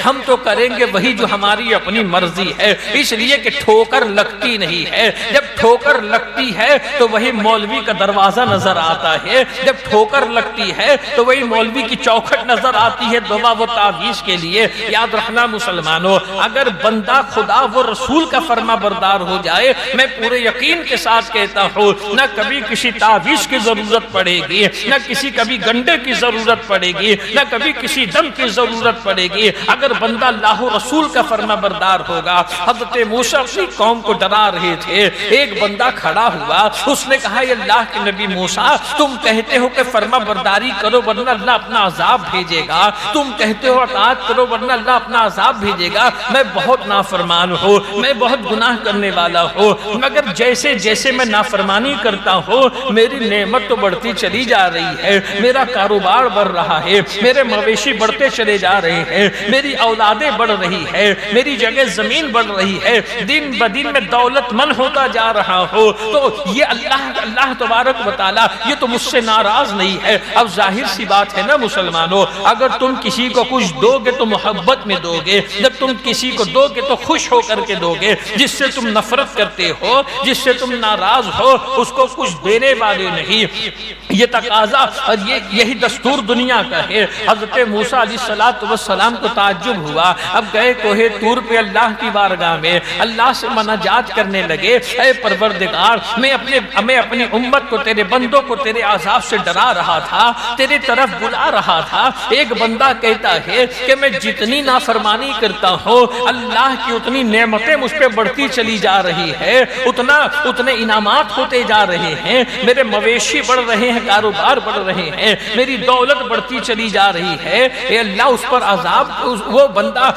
ہم تو کریں گے وہی جو ہماری اپنی مرضی ہے، اس لیے کہ ٹھوکر لگتی نہیں ہے۔ جب ٹھوکر لگتی ہے تو وہی مولوی کا دروازہ نظر آتا ہے، جب ٹھوکر لگتی ہے تو وہی مولوی کی چوکھٹ نظر آتی ہے دعا و تعویذ کے لیے۔ یاد رکھنا مسلمانوں اگر بندہ خدا و رسول کا فرما بردار ہو جائے، میں پورے یقین کے ساتھ کہتا ہوں نہ کبھی کسی تعویذ کی ضرورت پڑے گی، نہ کسی کبھی گنڈے کی ضرورت پڑے گی، نہ کبھی کسی دم کی ضرورت پڑے گی اگر بندہ اللہ و رسول کا فرما بردار ہوگا۔ حضرت موسیٰ اپنی قوم کو ڈرا رہے تھے، ایک بندہ کھڑا ہوا، اس نے کہا یہ اللہ کے نبی موسیٰ تم کہتے ہو کہ فرما برداری کرو ورنہ اللہ اپنا عذاب بھیجے گا، تم کہتے ہو اطاعت کرو ورنہ اللہ اپنا عذاب بھیجے گا، میں بہت نافرمان ہوں، میں بہت گناہ کرنے والا ہوں، مگر جیسے جیسے میں نافرمانی کرتا ہوں میری نعمت تو بڑھتی چلی جا رہی ہے، میرا کاروبار بڑھ رہا ہے، میرے مویشی بڑھتے چلے جا رہے ہیں، ہے، میری اولادیں بڑھ رہی ہے، میری جگہ زمین بڑھ رہی ہے، دن بدن میں دولت مند ہوتا جا رہا ہو، تو یہ اللہ تبارک و تعالیٰ یہ تو مجھ سے ناراض نہیں ہے۔ اب ظاہر سی بات ہے نا مسلمانوں، اگر تم کسی کو کچھ دو گے تو محبت میں دو گے، جب تم کسی کو دو گے تو خوش ہو کر کے دو گے، جس سے تم نفرت کرتے ہو، جس سے تم ناراض ہو، اس کو کچھ دینے والے نہیں۔ یہ تقاضا اور یہی دستور دنیا کا ہے۔ حضرت موسیٰ علیہ السلام کو تعجب ہوا، اب گئے کوہ طور پہ اللہ کی بارگاہ میں، اللہ سے مناجات کرنے لگے، اے پروردگار میں اپنی امت کو، تیرے بندوں کو تیرے عذاب سے ڈرا رہا تھا، تیرے طرف بلا رہا تھا۔ ایک بندہ کہتا ہے کہ میں جتنی نافرمانی کرتا ہوں اللہ کی اتنی نعمتیں مجھ پہ بڑھتی چلی جا رہی ہے، اتنے انعامات ہوتے جا رہے ہیں، میرے مویشی بڑھ رہے ہیں، کاروبار بڑھ رہے ہیں، میری دولت بڑھتی چلی جا رہی ہے، اے اللہ اس پر عذاب۔ وہ بندہ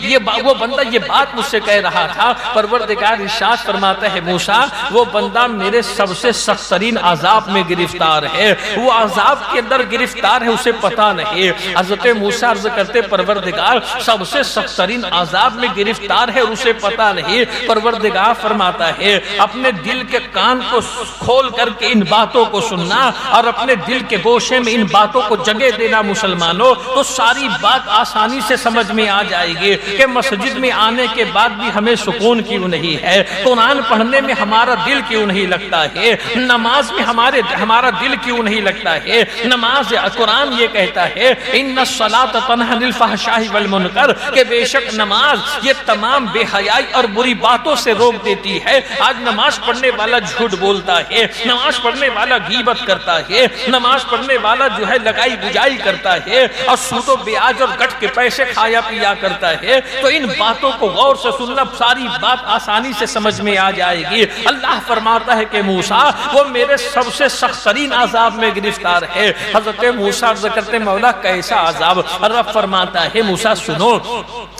یہ بات مجھ سے کہہ رہا تھا، پروردگار ارشاد فرماتا ہے موسیٰ وہ بندہ میرے سب سے سخت ترین عذاب میں گرفتار ہے، وہ عذاب کے اندر گرفتار ہے، اسے پتہ نہیں۔ حضرت موسیٰ عرض کرتے پروردگار سب سے سخت ترین عذاب میں گرفتار ہے اور اسے پتہ نہیں۔ پروردگار فرماتا ہے اپنے دل کے کان کو کھول کر کے ان باتوں کو سننا اور اپنے دل کے گوشے میں ان باتوں کو جگہ دینا مسلمانوں، تو ساری بات آسانی سے سمجھ میں آ جائے گی کہ مسجد میں آنے کے بعد بھی ہمیں سکون کیوں نہیں ہے، قرآن پڑھنے میں ہمارا دل کیوں نہیں لگتا ہے، نماز میں ہمارا دل کیوں نہیں لگتا ہے۔ نماز قرآن یہ کہتا ہے ان الصلاۃ تنہی عن الفحشاء والمنکر، کہ بے شک نماز یہ تمام بے حیائی اور بری باتوں سے روک دیتی ہے۔ آج نماز پڑھنے والا جھوٹ بولتا ہے، نماز پڑھنے والا غیبت کرتا ہے، نماز پڑھنے والا جو ہے لگائی بجائی کرتا ہے اور سود و بیاج اور گٹھ کے پیسے کھایا پیا کرتا ہے۔ تو ان باتوں کو غور سے سننا، ساری بات آسانی سے سمجھ میں آ جائے گی۔ اللہ فرماتا ہے کہ موسیٰ وہ میرے سب سے سخت ترین عذاب میں گرفتار ہے۔ حضرت موسیٰ عرض کرتے مولا کیسا عذاب؟ رب فرماتا ہے موسیٰ سنو،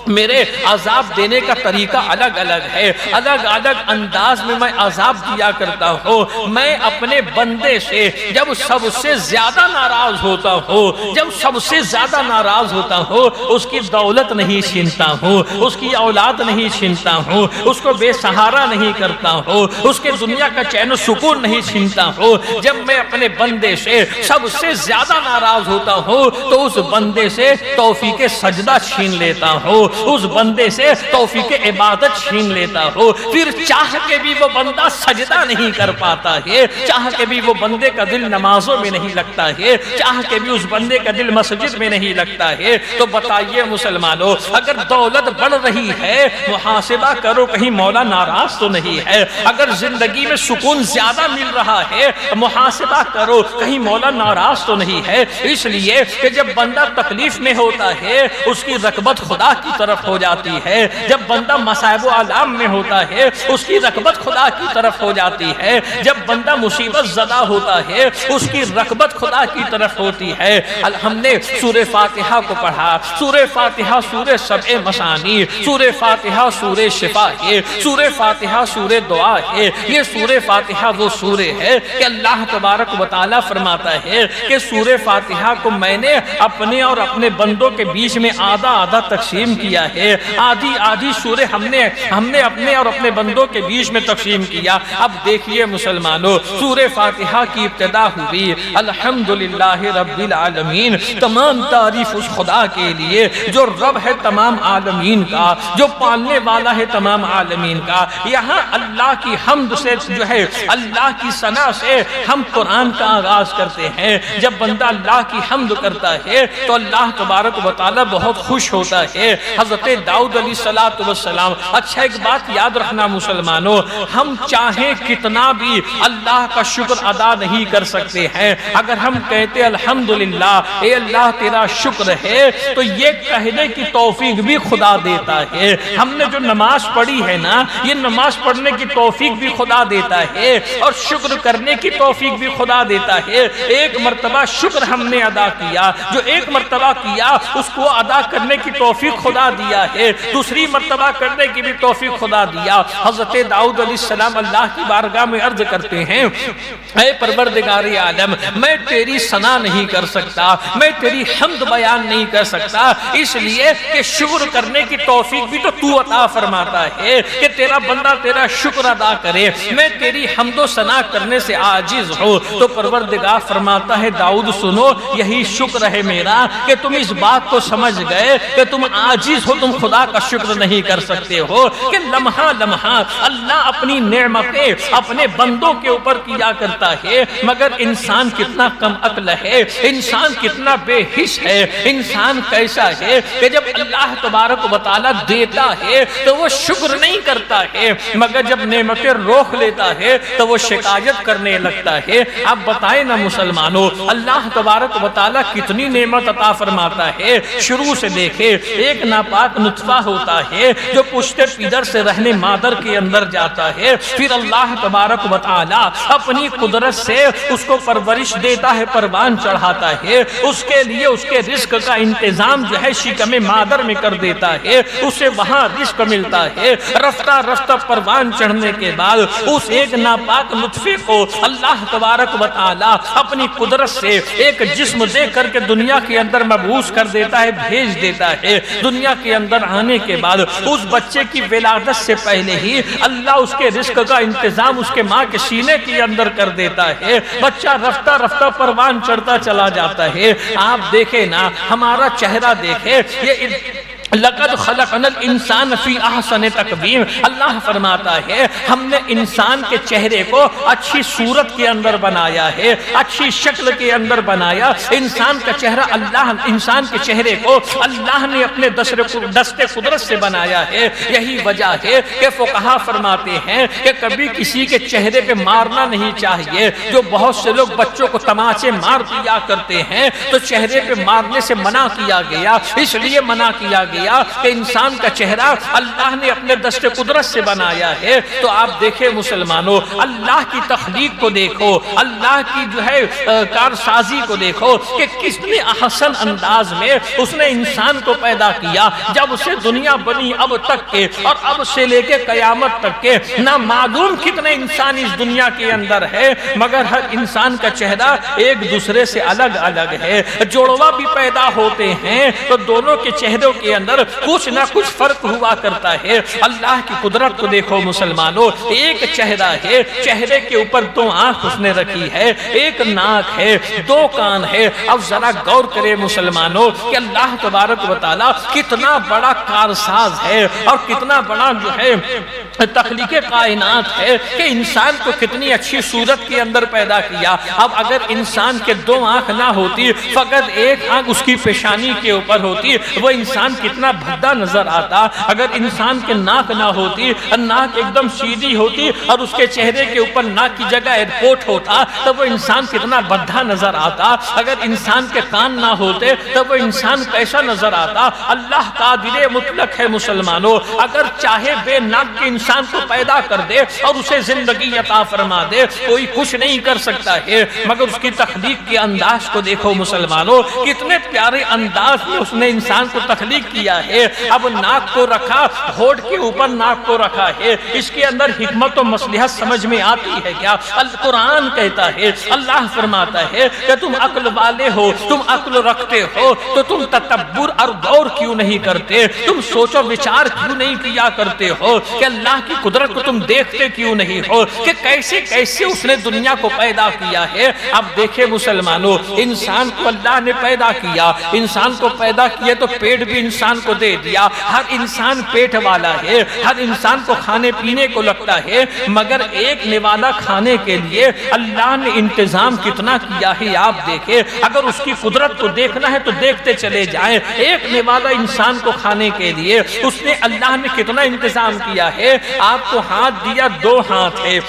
میرے عذاب دینے کا طریقہ الگ الگ ہے، الگ الگ انداز میں میں عذاب دیا کرتا ہوں۔ میں اپنے بندے سے جب سب سے زیادہ ناراض ہوتا ہوں، اس کی دولت نہیں چھینتا ہوں، اس کی اولاد نہیں چھینتا ہوں، اس کو بے سہارا نہیں کرتا ہوں، اس کے دنیا کا چین و سکون نہیں چھینتا ہوں۔ جب میں اپنے بندے سے سب سے زیادہ ناراض ہوتا ہوں تو اس بندے سے توفیق سجدہ چھین لیتا ہوں، اس بندے سے توفیق عبادت چھین لیتا ہو، پھر چاہ کے بھی وہ بندہ سجدہ نہیں کر پاتا ہے، چاہ کے بھی وہ بندے کا دل نمازوں میں نہیں لگتا ہے، چاہ کے بھی اس بندے کا دل مسجد میں نہیں لگتا ہے۔ تو بتائیے مسلمانوں، اگر دولت بڑھ رہی ہے محاسبہ کرو کہیں مولا ناراض تو نہیں ہے، اگر زندگی میں سکون زیادہ مل رہا ہے محاسبہ کرو کہیں مولا ناراض تو نہیں ہے۔ اس لیے کہ جب بندہ تکلیف میں ہوتا ہے اس کی رغبت خدا کی طرف ہو جاتی ہے، جب بندہ مصائب و آلام میں ہوتا ہے اس کی رغبت خدا کی طرف ہو جاتی ہے، جب بندہ مصیبت زدہ ہوتا ہے اس کی رغبت خدا کی طرف ہوتی ہے۔ ہم نے سورہ فاتحہ کو پڑھا، سورہ فاتحہ سورہ سبع مثانی، سورہ فاتحہ سورہ شفا ہے، سورہ فاتحہ سورہ دعا ہے۔ یہ سورہ فاتحہ وہ سورہ ہے کہ اللہ تبارک و تعالیٰ فرماتا ہے کہ سورہ فاتحہ کو میں نے اپنے اور اپنے بندوں کے بیچ میں آدھا آدھا تقسیم کیا ہے، آدھی آدھی سورہ ہم نے اپنے اور اپنے بندوں کے بیچ میں تقسیم کیا۔ اب دیکھیے مسلمانوں، سورہ فاتحہ کی ابتدا ہوئی الحمدللہ رب العالمین، تمام تعریف اس خدا کے لیے جو رب ہے تمام عالمین کا، جو پالنے والا ہے تمام عالمین کا۔ یہاں اللہ کی حمد سے جو ہے اللہ کی ثنا سے ہم قرآن کا آغاز کرتے ہیں۔ جب بندہ اللہ کی حمد کرتا ہے تو اللہ تبارک و تعالیٰ بہت خوش ہوتا ہے۔ حضرت داؤد علیہ السلام، اچھا ایک بات یاد رکھنا مسلمانوں، ہم چاہیں کتنا بھی اللہ کا شکر ادا نہیں کر سکتے ہیں۔ اگر ہم کہتے الحمدللہ اے اللہ تیرا شکر ہے تو یہ کہنے کی توفیق بھی خدا دیتا ہے۔ ہم نے جو نماز پڑھی ہے نا، یہ نماز پڑھنے کی توفیق بھی خدا دیتا ہے اور شکر کرنے کی توفیق بھی خدا دیتا ہے۔ ایک مرتبہ شکر ہم نے ادا کیا، جو ایک مرتبہ کیا اس کو ادا کرنے کی توفیق خدا دیا ہے، دوسری مرتبہ کرنے کی بھی توفیق خدا دیا۔ حضرت داؤد علیہ السلام اللہ کی بارگاہ میں عرض کرتے ہیں اے پروردگار عالم، میں تیری ثنا نہیں کر سکتا، میں تیری حمد بیان نہیں کر سکتا، سکتا، اس لیے کہ شکر کرنے کی توفیق بھی تو عطا فرماتا ہے کہ تیرا بندہ تیرا شکر ادا کرے۔ میں تیری حمد و ثنا کرنے سے عاجز ہوں، تو پروردگار فرماتا ہے داؤد سنو، یہی شکر ہے میرا کہ تم اس بات کو سمجھ گئے کہ تم عاجز ہو، تم خدا کا شکر نہیں کر سکتے ہو، کہ لمحہ لمحہ اللہ اپنی نعمتیں اپنے بندوں کے اوپر کیا کرتا ہے، مگر انسان کتنا کم عقل ہے، انسان کتنا بے حس ہے، انسان کیسا ہے کہ جب اللہ تبارک و تعالی دیتا ہے تو وہ شکر نہیں کرتا ہے، مگر جب نعمتیں روک لیتا ہے تو وہ شکایت کرنے لگتا ہے۔ اب بتائیں نا مسلمانوں، اللہ تبارک و تعالی کتنی نعمت عطا فرماتا ہے۔ شروع سے دیکھے، ایک ناپاک نطفہ ہوتا ہے جو پشت پیدر سے رہنے مادر کے اندر جاتا ہے، پھر اللہ تبارک و تعالی اپنی قدرت سے اس کو پرورش دیتا ہے، پروان چڑھاتا ہے، اس کے لیے اس کے رزق کا انتظام جو ہے شکم مادر میں کر دیتا ہے، اسے وہاں رزق ملتا ہے۔ رفتہ رفتہ پروان چڑھنے کے بعد اس ایک ناپاک نطفے کو اللہ تبارک و تعالی اپنی قدرت سے ایک جسم دے کر کے دنیا کے اندر مبعوث کر دیتا ہے، بھیج دیتا ہے۔ دنیا کے اندر آنے کے بعد اس بچے کی ولادت سے پہلے ہی اللہ اس کے رزق کا انتظام اس کے ماں کے سینے کے اندر کر دیتا ہے۔ بچہ رفتہ رفتہ پروان چڑھتا چلا جاتا ہے۔ آپ دیکھیں نا، ہمارا چہرہ دیکھے، یہ لقد خلقنا الانسان فی احسن تقویم، اللہ فرماتا ہے ہم نے انسان کے چہرے کو اچھی صورت کے اندر بنایا ہے، اچھی شکل کے اندر بنایا۔ انسان کا چہرہ انسان کے چہرے کو اللہ نے اپنے دست قدرت سے بنایا ہے۔ یہی وجہ ہے کہ فقہا فرماتے ہیں کہ کبھی کسی کے چہرے پہ مارنا نہیں چاہیے۔ جو بہت سے لوگ بچوں کو تماچے مار دیا کرتے ہیں، تو چہرے پہ مارنے سے منع کیا گیا، اس لیے منع کیا گیا کہ انسان کا چہرہ اللہ نے اپنے دست قدرت سے بنایا ہے۔ تو آپ دیکھیں مسلمانوں، اللہ کی تخلیق کو دیکھو، اللہ کی جو ہے کارسازی کو دیکھو کہ کتنے احسن انداز میں اس نے انسان کو پیدا کیا۔ جب سے دنیا بنی اب تک کے، اور اب سے لے کے قیامت تک کے، نہ معلوم کتنے انسان اس دنیا کے اندر ہے، مگر ہر انسان کا چہرہ ایک دوسرے سے الگ الگ ہے۔ جوڑوا بھی پیدا ہوتے ہیں تو دونوں کے چہروں کے اندر کچھ نہ کچھ فرق ہوا کرتا ہے۔ اللہ کی قدرت کو دیکھو مسلمانوں، ایک چہرہ ہے، چہرے کے اوپر دو آنکھ اس نے رکھی ہے، ایک ناک ہے، دو کان ہے۔ اب ذرا غور کرے مسلمانوں کہ اللہ تبارک و تعالی کتنا بڑا کارساز ہے، اور کتنا بڑا جو ہے تخلیق کائنات ہے، کہ انسان کو کتنی اچھی صورت کے اندر پیدا کیا۔ اب اگر انسان کے دو آنکھ نہ ہوتی، فقط ایک آنکھ اس کی پیشانی کے اوپر ہوتی، وہ انسان کتنا بھدا نظر آتا۔ اگر انسان کے ناک نہ ہوتی، ناک ایک دم سیدھی ہوتی، اور اس کے چہرے کے اوپر ناک کی جگہ ایئرپورٹ ہوتا، تو وہ انسان کتنا بھدا نظر آتا۔ اگر انسان کے کان نہ ہوتے تو وہ انسان کیسا نظر آتا۔ اللہ قادر مطلق ہے مسلمانوں، اگر چاہے بے ناک کے انسان کو پیدا کر دے اور اسے زندگی عطا فرما دے، کوئی کچھ نہیں کر سکتا ہے۔ مگر اس کی تخلیق کے انداز کو دیکھو مسلمانوں، کتنے پیارے انداز میں اس نے انسان کو تخلیق کیا ہے۔ اب ناک کو رکھا، ہونٹ کے اوپر ناک کو رکھا ہے، اس کے اندر حکمت و مصلحت سمجھ میں آتی ہے کیا؟ القرآن کہتا ہے، اللہ فرماتا ہے کہ تم عقل والے ہو، تم عقل رکھتے ہو، تو تم تدبر اور غور کیوں نہیں کرتے؟ تم سوچ و وچار کیوں نہیں کیا کرتے ہو کہ اللہ کی قدرت کو تم دیکھتے کیوں نہیں ہو کہ کیسے کیسے اس نے دنیا کو پیدا کیا ہے؟ اب دیکھیں مسلمانوں، انسان کو اللہ نے پیدا کیا، انسان کو پیدا کیا تو پیٹ بھی انسان کو دے دیا۔ ہر انسان پیٹ والا ہے، ہر انسان کو کھانے پینے کو لگتا ہے، مگر ایک نوالا کھانے کے لیے اللہ نے انتظام کتنا کیا ہے آپ دیکھیں۔ اگر اس کی قدرت کو دیکھنا ہے تو دیکھتے چلے جائیں۔ ایک نوالا انسان کو کھانے کے لیے اس نے اللہ نے کتنا انتظام کیا ہے۔ آپ کو ہاتھ دیا، دو ہاتھ ہے،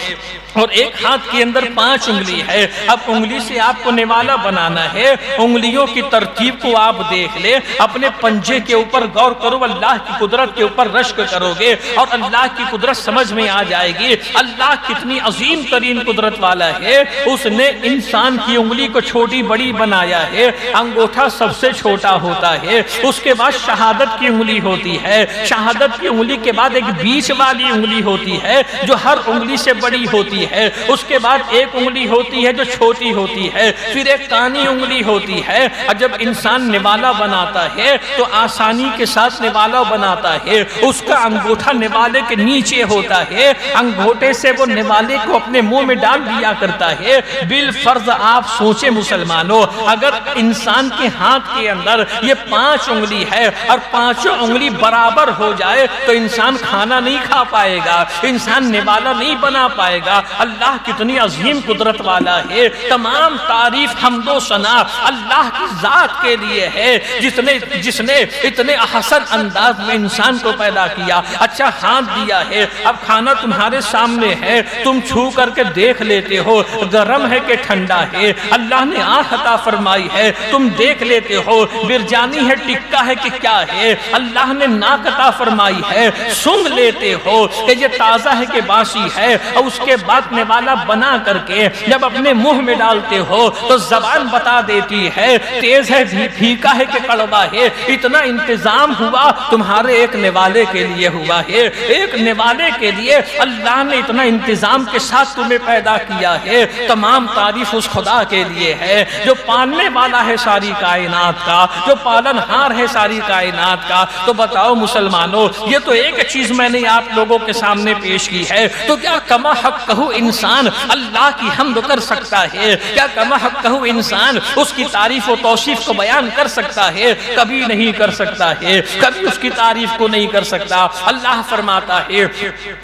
اور ایک ہاتھ کے اندر 5 انگلی ہے۔ اب انگلی سے آپ کو نوالا بنانا ہے، انگلیوں کی ترتیب کو آپ دیکھ لیں، اپنے پنجے کے اوپر اوپر غور کرو، اللہ کی قدرت کے اوپر رشک کرو گے اور اللہ کی قدرت سمجھ میں آ جائے گی۔ اللہ کتنی عظیم ترین قدرت والا ہے، اس نے انسان کی انگلی کو چھوٹی بڑی بنایا ہے، انگوٹھا سب سے چھوٹا ہوتا ہے، اس کے بعد شہادت کی انگلی ہوتی ہے، شہادت کی انگلی کے بعد ایک بیچ والی انگلی ہوتی ہے جو ہر انگلی سے بڑی ہوتی ہے، اس کے بعد ایک انگلی ہوتی ہے جو چھوٹی ہوتی ہے، پھر ایک کانی انگلی ہوتی ہے۔ اور جب انسان نوالا بناتا ہے تو آسانی کے ساتھ نوالا بناتا ہے، اس کا انگوٹھا نوالے کے نیچے ہوتا ہے، انگوٹھے سے وہ نوالے کو اپنے منہ میں ڈال دیا کرتا ہے۔ بالفرض آپ سوچیں مسلمانوں، اگر انسان کے ہاتھ کے اندر یہ 5 انگلی ہے اور 5 انگلی برابر ہو جائے تو انسان کھانا نہیں کھا پائے گا، انسان نوالا نہیں بنا پائے گا۔ اللہ کتنی عظیم قدرت والا ہے، تمام تعریف حمد و ثنا اللہ کی ذات کے لیے ہے جس نے اتنے احسن انداز میں انسان کو پیدا کیا، اچھا ہاتھ دیا ہے، اب کھانا تمہارے سامنے ہے، تم چھو کر کے دیکھ لیتے ہو گرم ہے کہ ٹھنڈا ہے، اللہ نے آنکھ عطا فرمائی ہے، تم دیکھ لیتے ہو برجانی ہے ٹکا ہے کہ کیا ہے، اللہ نے ناک عطا فرمائی ہے، سونگھ لیتے ہو کہ یہ تازہ ہے کہ باسی ہے، اور اس کے بعد نوالا بنا کر کے جب اپنے منہ میں ڈالتے ہو تو زبان بتا دیتی ہے تیز ہے پھیکا ہے کہ کڑوا ہے۔ اتنا انتظام ہوا تمہارے ایک نوالے کے لیے ہوا ہے، ایک نوالے کے لیے اللہ نے اتنا انتظام کے ساتھ تمہیں پیدا کیا ہے۔ تمام تعریف اس خدا کے لیے ہے جو پالنے والا ہے ساری کائنات کا، جو پالن ہار ہے ساری کائنات کا۔ تو بتاؤ مسلمانوں، یہ تو ایک چیز میں نے آپ لوگوں کے سامنے پیش کی ہے، تو کیا کما حق کہو انسان اللہ کی حمد کر سکتا ہے؟ کیا کما حق کہو انسان اس کی تعریف و توصیف کو بیان کر سکتا ہے؟ کبھی نہیں کر سکتا ہے، کبھی اس کی تعریف کو نہیں کر سکتا۔ اللہ فرماتا ہے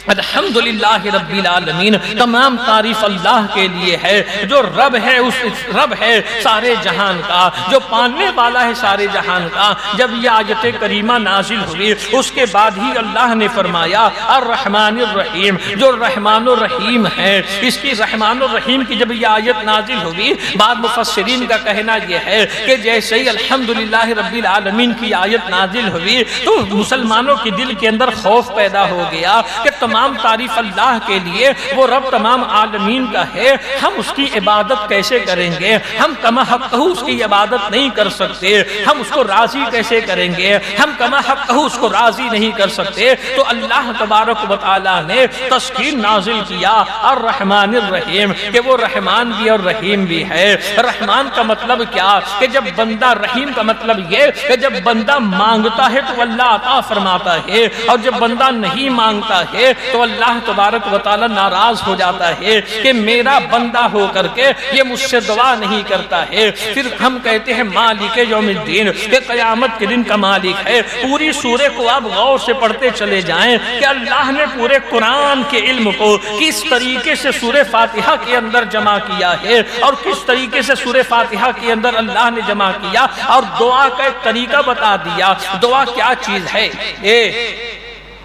الحمدللہ رب العالمین، تمام تعریف اللہ کے لیے ہے جو رب ہے، اس رب ہے سارے جہان کا، جو پالنے والا ہے سارے جہان کا۔ جب یہ آیت کریمہ نازل ہوئی اس کے بعد ہی اللہ نے فرمایا الرحمن الرحیم، جو رحمان الرحیم ہے، اس کی رحمان الرحیم کی جب یہ آیت نازل ہوئی، بعض مفسرین کا کہنا یہ ہے کہ جیسے ہی الحمدللہ رب العالمین کی آیت نازل ہوئی تو مسلمانوں کے دل کے اندر خوف پیدا ہو گیا کہ تمام تعریف اللہ کے لیے، وہ رب تمام عالمین کا ہے، ہم اس کی عبادت کیسے کریں گے؟ ہم کما حق اس کی عبادت نہیں کر سکتے، ہم اس کو راضی کیسے کریں گے؟ ہم کما حق اس کو راضی نہیں کر سکتے۔ تو اللہ تبارک و تعالی نے تسکین نازل کیا الرحمن الرحیم، کہ وہ رحمان بھی اور رحیم بھی ہے۔ رحمان کا مطلب کیا کہ جب بندہ، رحیم کا مطلب یہ کہ جب بندہ مانگتا ہے تو اللہ عطا فرماتا ہے، اور جب بندہ نہیں مانگتا ہے تو اللہ تبارک و تعالی ناراض ہو جاتا ہے کہ میرا بندہ ہو کر کے یہ مجھ سے دعا نہیں کرتا ہے۔ پھر ہم کہتے ہیں مالک یوم الدین، کہ قیامت کے دن کا مالک ہے۔ پوری سورہ کو آپ غور سے پڑھتے چلے جائیں کہ اللہ نے پورے قرآن کے علم کو کس طریقے سے سورہ فاتحہ کے اندر جمع کیا ہے، اور کس طریقے سے سورہ فاتحہ کے اندر اللہ نے جمع کیا، اور دعا کا ایک طریقہ بتا دیا۔ دعا کیا چیز ہے؟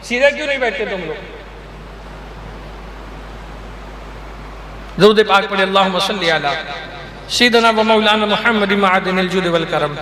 سیدھے کیوں نہیں بیٹھتے تم لوگ؟ درود پاک پڑھیں، اللہم صلی علی سیدنا و مولانا محمد معدن الجود والکرم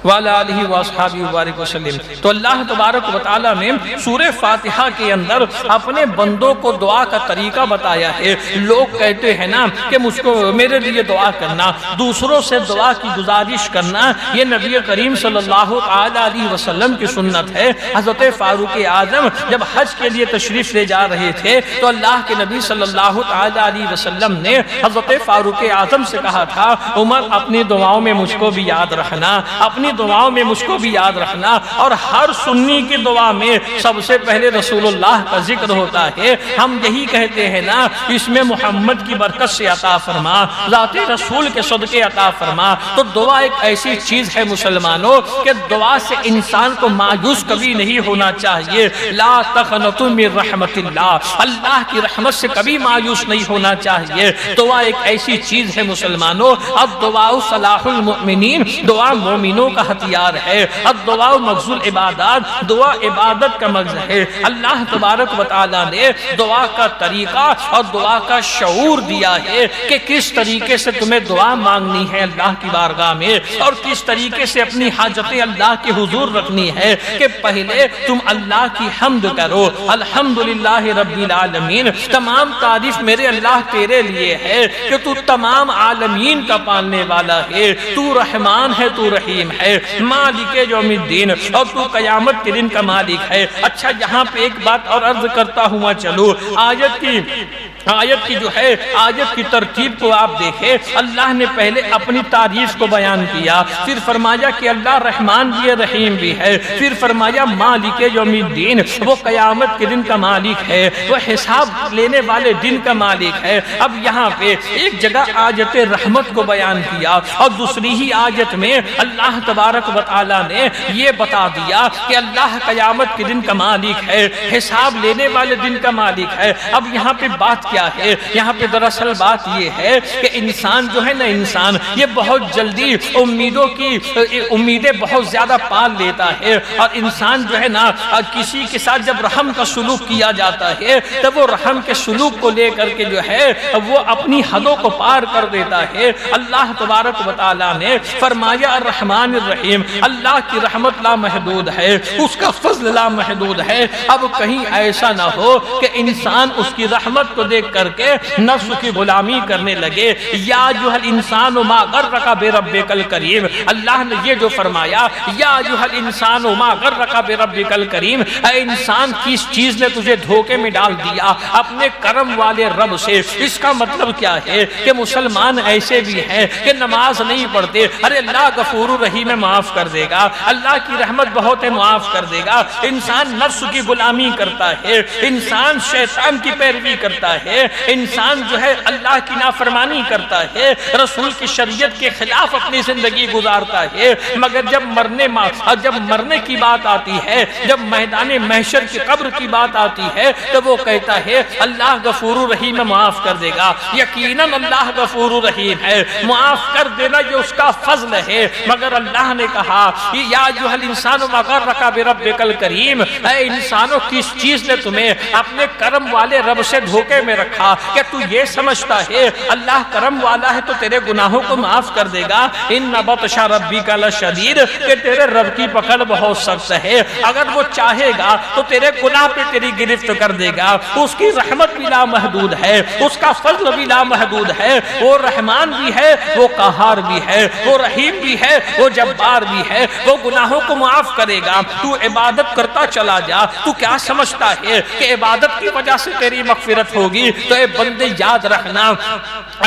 وعلی آلہ واصحابہ وبارک وسلم۔ تو اللہ تبارک و تعالی نے سورہ فاتحہ کے اندر اپنے بندوں کو دعا کا طریقہ بتایا ہے۔ لوگ کہتے ہیں نا کہ مجھ کو، میرے لیے دعا کرنا، دوسروں سے دعا کی گزارش کرنا، یہ نبی کریم صلی اللہ علیہ وسلم کی سنت ہے۔ حضرت فاروق اعظم جب حج کے لیے تشریف لے جا رہے تھے تو اللہ کے نبی صلی اللہ علیہ وسلم نے حضرت فاروق اعظم سے کہا تھا عمر اپنی دعاؤں میں مجھ کو بھی یاد رکھنا، اپنی دعاؤں میں مجھ کو بھی یاد رکھنا۔ اور ہر سنی کی دعا میں سب سے پہلے رسول اللہ کا ذکر ہوتا ہے۔ ہم یہی کہتے ہیں نا، اس میں محمد کی برکت سے عطا فرما، ذات رسول کے صدقے عطا فرما۔ تو دعا ایک ایسی چیز ہے مسلمانوں کہ دعا سے انسان کو مایوس کبھی نہیں ہونا چاہیے۔ لا تقنطوا من رحمت اللہ، اللہ کی رحمت سے کبھی مایوس نہیں ہونا چاہیے۔ دعا ایک ایسی چیز ہے مسلمانوں، اب دعا صلاح المؤمنین، دعا مومنوں کا کا ہتھیار ہے۔ الدعاء مغز العبادات، دعا عبادت کا مغز ہے۔ اللہ تبارک و تعالیٰ نے دعا کا طریقہ اور دعا کا شعور دیا ہے کہ کس طریقے سے تمہیں دعا مانگنی ہے اللہ کی بارگاہ میں، اور کس طریقے سے اپنی حاجتیں اللہ کے حضور رکھنی ہے کہ پہلے تم اللہ کی حمد کرو، الحمدللہ رب العالمین، تمام تعریف میرے اللہ تیرے لیے ہے کہ تو تمام عالمین کا پالنے والا ہے، تو رحمان ہے، تو رحیم ہے، مالک یوم الدین، اور تو قیامت کے دن کا مالک ہے۔ اچھا یہاں پہ ایک بات اور عرض کرتا ہوا چلو، آیت کی جو ہے آیت کی ترتیب کو آپ دیکھیں، اللہ نے پہلے اپنی تعریف کو بیان کیا، پھر فرمایا کہ اللہ رحمان بھی ہے، رحیم بھی ہے، پھر فرمایا مالک یوم الدین، وہ قیامت کے دن کا مالک ہے، وہ حساب لینے والے دن کا مالک ہے۔ اب یہاں پہ ایک جگہ آیت رحمت کو بیان کیا، اور دوسری ہی آیت میں اللہ تبارک و تعالیٰ نے یہ بتا دیا کہ اللہ قیامت کے دن کا مالک ہے، حساب لینے والے دن کا مالک ہے۔ اب یہاں پہ بات کیا ہے؟ یہاں پہ دراصل بات یہ ہے کہ انسان جو ہے نا، انسان یہ بہت جلدی امیدیں بہت زیادہ پال لیتا ہے، اور انسان جو ہے نا کسی کے ساتھ جب رحم کا سلوک کیا جاتا ہے تب وہ رحم کے سلوک کو لے کر کے جو ہے وہ اپنی حدوں کو پار کر دیتا ہے۔ اللہ تبارک و تعالیٰ نے فرمایا الرحمن الرحیم، اللہ کی رحمت لا محدود ہے، اس کا فضل لا محدود ہے۔ اب کہیں ایسا نہ ہو کہ انسان اس کی رحمت کو دیکھ کر کے نفس کی غلامی کرنے لگے۔ یا ایھا الانسان ما غرک بربک الکریم، اللہ نے یہ جو فرمایا یا ایھا الانسان ما غرک بربک الکریم، اے انسان کس چیز نے تجھے دھوکے میں ڈال دیا اپنے کرم والے رب سے۔ اس کا مطلب کیا ہے کہ مسلمان ایسے بھی ہیں کہ نماز نہیں پڑھتے، ارے اللہ غفور الرحیم ہے، معاف کر دے گا، اللہ کی رحمت بہت ہے، معاف کر دے گا۔ انسان نفس کی غلامی کرتا ہے، انسان شیطان کی پیروی کرتا ہے، انسان جو ہے اللہ کی نافرمانی کرتا ہے، رسول کی شریعت کے خلاف اپنی زندگی گزارتا ہے، مگر جب مرنے کی بات آتی ہے، جب میدان محشر کی قبر کی بات آتی ہے تو وہ کہتا ہے اللہ غفور الرحیم ہے، معاف کر دے گا۔ یقیناً اللہ غفور الرحیم ہے، معاف کر دینا یہ اس کا فضل ہے، مگر اللہ نے کہا یا ایھا الانسان ما غرک بربک الکریم، اے انسانوں کس چیز نے تمہیں اپنے کرم والے رب سے دھوکے میں رکھا کہ تو یہ سمجھتا ہے اللہ کرم والا ہے تو تیرے گناہوں کو معاف کر دے گا۔ ان بطش ربک لشدید، کہ تیرے رب کی پکڑ بہت سخت ہے، اگر وہ چاہے گا تو تیرے گناہ پہ تیری گرفت کر دے گا۔ اس کی رحمت بھی لامحدود ہے، اس کا فضل بھی لامحدود ہے، وہ رحمان بھی ہے، وہ قہار بھی ہے، وہ رحیم بھی ہے، وہ جبار بھی ہے، وہ گناہوں کو معاف کرے گا۔ تو عبادت کرتا چلا جا، تو کیا سمجھتا ہے کہ عبادت کی وجہ سے تیری مغفرت ہوگی؟ تو اے بندے یاد رکھنا،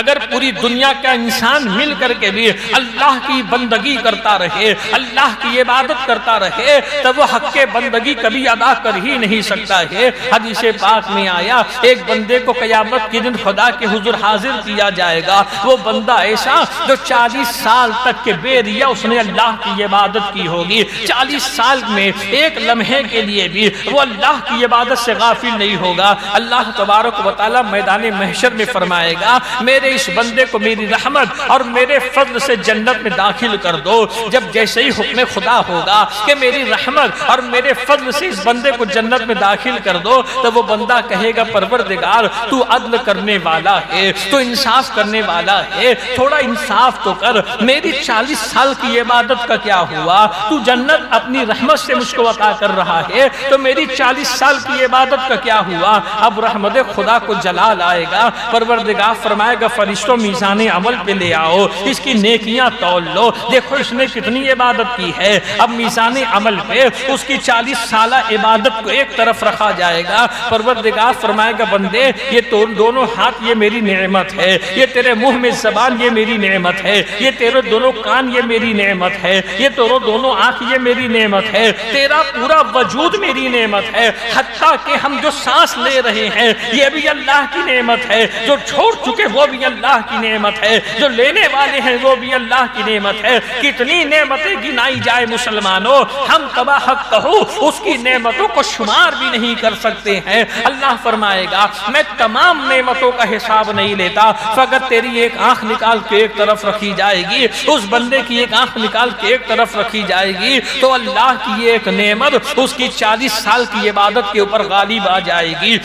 اگر پوری دنیا کا انسان مل کر کے بھی اللہ کی بندگی کرتا رہے، اللہ کی عبادت کرتا رہے، تب وہ حق بندگی کبھی ادا کر ہی نہیں سکتا ہے۔ حدیث پاک میں آیا ایک بندے کو قیامت کے دن خدا کے حضور حاضر کیا جائے گا، وہ بندہ ایسا جو 40 سال تک کے بے ریا اس نے اللہ کی عبادت کی ہوگی، 40 سال میں ایک لمحے کے لیے بھی وہ اللہ کی عبادت سے غافل نہیں ہوگا۔ اللہ تبارک و تعالی میدان محشر میں فرمائے گا میرے اس بندے کو میری رحمت اور میرے فضل سے جنت میں داخل کر دو۔ جب جیسے ہی حکم خدا ہوگا کہ میری رحمت اور میرے فضل سے اس بندے کو جنت میں داخل کر دو، تو وہ بندہ کہے گا پروردگار تو عدل کرنے والا ہے، تو انصاف کرنے والا ہے، تھوڑا انصاف تو کر، میری 40 سال کی عبادت کا کیا ہوا؟ تو جنت اپنی رحمت سے مجھ کو عطا کر رہا ہے، تو میری 40 سال کی عبادت کا کیا ہوا؟ اب رحمت خدا کو جلال آئے گا، پروردگار فرمائے گا فرشتوں میزان عمل پہ لے آؤ، اس کی نیکیاں تول لو، دیکھو اس نے کتنی عبادت کی ہے۔ اب میزان عمل پہ اس کی 40 سالہ عبادت کو ایک طرف رکھا جائے گا، پروردگار فرمائے گا بندے یہ تو دونوں ہاتھ یہ میری نعمت ہے، یہ تیرے منہ میں زبان یہ میری نعمت ہے، یہ تیرے دونوں کان یہ میری نعمت ہے، یہ تیرے دونوں آنکھ یہ میری نعمت ہے، تیرا پورا وجود میری نعمت ہے، حتیٰ کہ ہم جو سانس لے رہے ہیں یہ بھی اللہ اللہ کی نعمت ہے، جو چھوڑ چکے وہ بھی اللہ کی نعمت ہے، جو لینے والے ہیں وہ بھی اللہ کی نعمت ہے۔ کتنی نعمتیں گنائی جائے مسلمانوں، ہم تبا حق کہو اس کی نعمتوں کو شمار بھی نہیں کر سکتے ہیں۔ اللہ فرمائے گا میں تمام نعمتوں کا حساب نہیں لیتا، فقط تیری ایک آنکھ نکال کے ایک طرف رکھی جائے گی، اس بندے کی ایک آنکھ نکال کے ایک طرف رکھی جائے گی تو اللہ کی یہ ایک نعمت اس کی 40 سال کی عبادت کے اوپر غالب آ جائے گی۔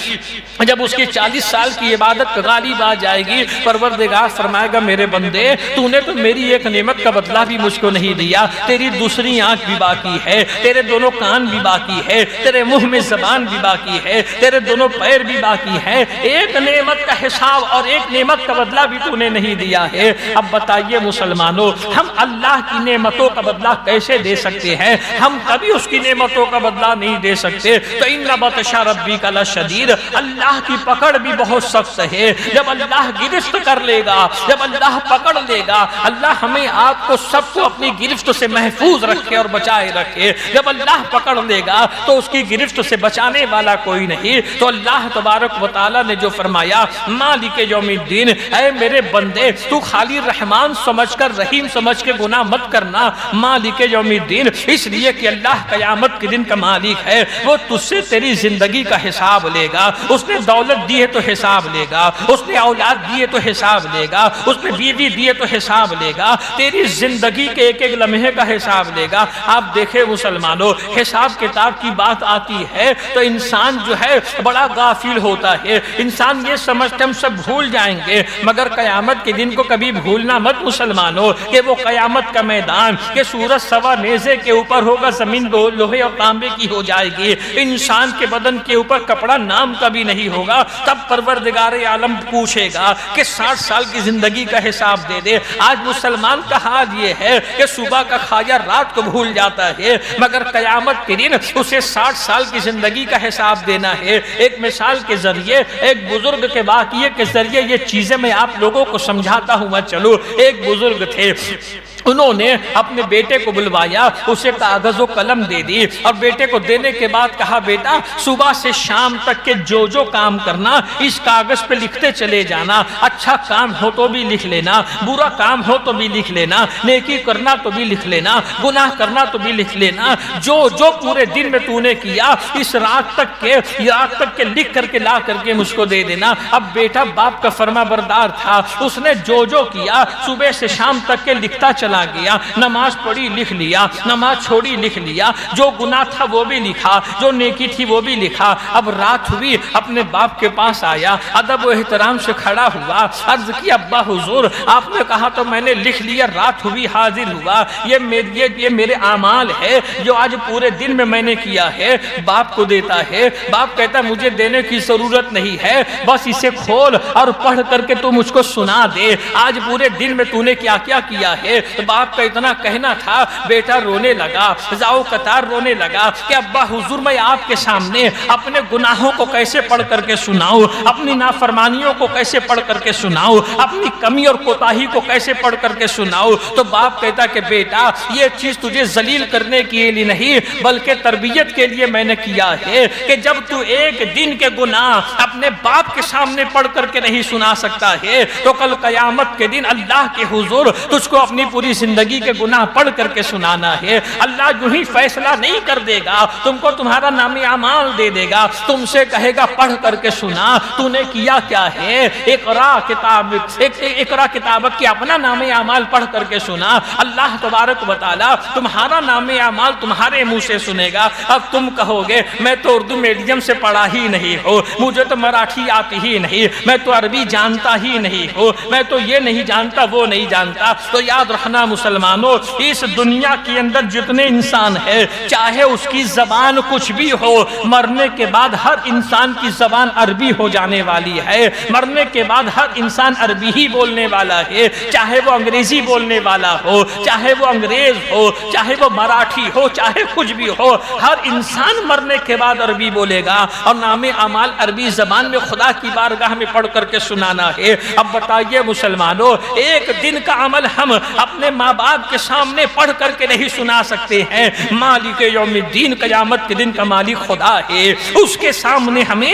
جب اس کی 40 سال کی عبادت غالب آ جائے گی، پروردگار فرمائے گا میرے بندے تو نے تو میری ایک نعمت کا بدلہ بھی مجھ کو نہیں دیا، تیری دوسری آنکھ بھی باقی ہے، تیرے دونوں کان بھی باقی ہے، تیرے منہ میں زبان بھی باقی ہے، تیرے دونوں پیر بھی باقی ہے، ایک نعمت کا حساب اور ایک نعمت کا بدلہ بھی تو نے نہیں دیا ہے۔ اب بتائیے مسلمانوں ہم اللہ کی نعمتوں کا بدلہ کیسے دے سکتے ہیں؟ ہم کبھی اس کی نعمتوں کا بدلہ نہیں دے سکتے۔ تو ان بطش ربک لشدید، اللہ کی پکڑ بھی بہت سخت ہے۔ جب اللہ گرفت کر لے گا، جب اللہ پکڑ لے گا، اللہ ہمیں آپ کو سب کو اپنی گرفت سے محفوظ رکھے اور بچائے رکھے۔ جب اللہ پکڑ لے گا تو اس کی گرفت سے بچانے والا کوئی نہیں۔ تو اللہ تبارک و تعالی نے جو فرمایا مالک یوم الدین، اے میرے بندے تو خالی رحمان سمجھ کر رحیم سمجھ کے گناہ مت کرنا، مالک یوم الدین اس لیے کہ اللہ قیامت کے دن کا مالک ہے، وہ تجھ سے تیری زندگی کا حساب لے گا۔ اس نے دولت دی ہے تو حساب لے گا، اس نے اولاد دی ہے تو حساب لے گا، اس نے بیوی دی ہے تو حساب لے گا، تیری زندگی کے ایک ایک لمحے کا حساب لے گا۔ آپ دیکھیں مسلمانوں حساب کتاب کی بات آتی ہے تو انسان جو ہے بڑا غافل ہوتا ہے، انسان یہ سمجھتے ہم سب بھول جائیں گے، مگر قیامت کے دن کو کبھی بھولنا مت مسلمانوں کہ وہ قیامت کا میدان کہ سورج سوا نیزے کے اوپر ہوگا، زمین لوہے اور تانبے کی ہو جائے گی، انسان کے بدن کے اوپر کپڑا نام کا بھی نہیں ہوگا۔ تب پروردگار عالم پوچھے گا کہ 60 سال کی زندگی کا حساب دے دے۔ آج مسلمان کا حال یہ ہے کہ صبح کا کھایا رات کو بھول جاتا ہے، مگر قیامت کے دن اسے 60 سال کی زندگی کا حساب دینا ہے۔ ایک مثال کے ذریعے، ایک بزرگ کے واقعے کے ذریعے یہ چیزیں میں آپ لوگوں کو سمجھاتا ہوا چلوں۔ ایک بزرگ تھے، انہوں نے اپنے بیٹے کو بلوایا، اسے کاغذ و قلم دے دی اور بیٹے کو دینے کے بعد کہا بیٹا صبح سے شام تک کے جو جو کام کرنا اس کاغذ پہ لکھتے چلے جانا، اچھا کام ہو تو بھی لکھ لینا، برا کام ہو تو بھی لکھ لینا، نیکی کرنا تو بھی لکھ لینا، گناہ کرنا تو بھی لکھ لینا، جو جو پورے دن میں تو نے کیا اس رات تک کے لکھ کر کے لا کر کے مجھ کو دے دینا۔ اب بیٹا باپ کا فرما بردار تھا، اس نے جو جو کیا صبح سے شام تک کے لکھتا چلا گیا، نماز پڑھی لکھ لیا، نماز چھوڑی لکھ لیا، جو گناہ تھا وہ بھی لکھا، جو نیکی تھی وہ بھی لکھا۔ اب رات ہوئی، اپنے باپ کے پاس آیا، ادب و احترام سے کھڑا ہوا، عرض کی ابا حضور آپ نے کہا تو میں نے لکھ لیا، رات ہوئی حاضر ہوا، یہ میرے اعمال ہے جو آج پورے دن میں نے کیا ہے۔ باپ کو دیتا ہے، باپ کہتا مجھے دینے کی ضرورت نہیں ہے، بس اسے کھول اور پڑھ کر کے تو مجھ کو سنا دے، آج پورے دن میں تو نے کیا کیا کیا ہے۔ باپ کا اتنا کہنا تھا، بیٹا رونے لگا، زاؤ قطار رونے لگا کہ ابا حضور میں آپ کے سامنے اپنے گناہوں کو کیسے پڑھ کر کے سناؤں، اپنی نافرمانیوں کو کیسے پڑھ کر کے سناؤں، اپنی کمی اور کوتاہی کو کیسے پڑھ کر کے سناؤں۔ تو باپ کہتا کہ بیٹا یہ چیز تجھے ذلیل کرنے کے لیے نہیں بلکہ تربیت کے لیے میں نے کیا ہے کہ جب تو ایک دن کے گناہ اپنے باپ کے سامنے پڑھ کر کے نہیں سنا سکتا ہے تو کل قیامت کے دن اللہ کے حضور تجھ کو اپنی پوری زندگی کے گناہ پڑھ کر کے سنانا ہے۔ اللہ جو ہی فیصلہ نہیں کر دے گا، تم کو تمہارا نام اعمال دے دے گا، تم سے کہے گا پڑھ کر کے سنا تو نے کیا کیا ہے، اقرا کتابک کی اپنا نام اعمال پڑھ کر کے سنا۔ اللہ تبارک و تعالی تمہارا نام اعمال تمہارے منہ سے سنے گا۔ اب تم کہو گے میں تو اردو میڈیم سے پڑھا ہی نہیں ہوں، مجھے تو مراٹھی آتی ہی نہیں، میں تو عربی جانتا ہی نہیں ہوں، میں تو یہ نہیں جانتا وہ نہیں جانتا۔ تو یاد رکھنا مسلمانوں، اس دنیا کے اندر جتنے انسان ہیں چاہے اس کی زبان کچھ بھی ہو، مرنے کے بعد ہر انسان کی زبان عربی ہو جانے والی ہے، مرنے کے بعد ہر انسان عربی ہی بولنے والا ہے، چاہے وہ انگریزی بولنے والا ہو، چاہے وہ انگریز ہو، چاہے وہ مراٹھی ہو، چاہے کچھ بھی ہو، ہر انسان مرنے کے بعد عربی بولے گا اور نام اعمال عربی زبان میں خدا کی بارگاہ میں پڑھ کر کے سنانا ہے۔ اب بتائیے مسلمانوں، ایک دن کا عمل ہم اپنے ماں باپ کے سامنے پڑھ کر کے نہیں سنا سکتے ہیں، مالک یوم الدین قیامت کے دن کا مالک خدا ہے، اس کے سامنے ہمیں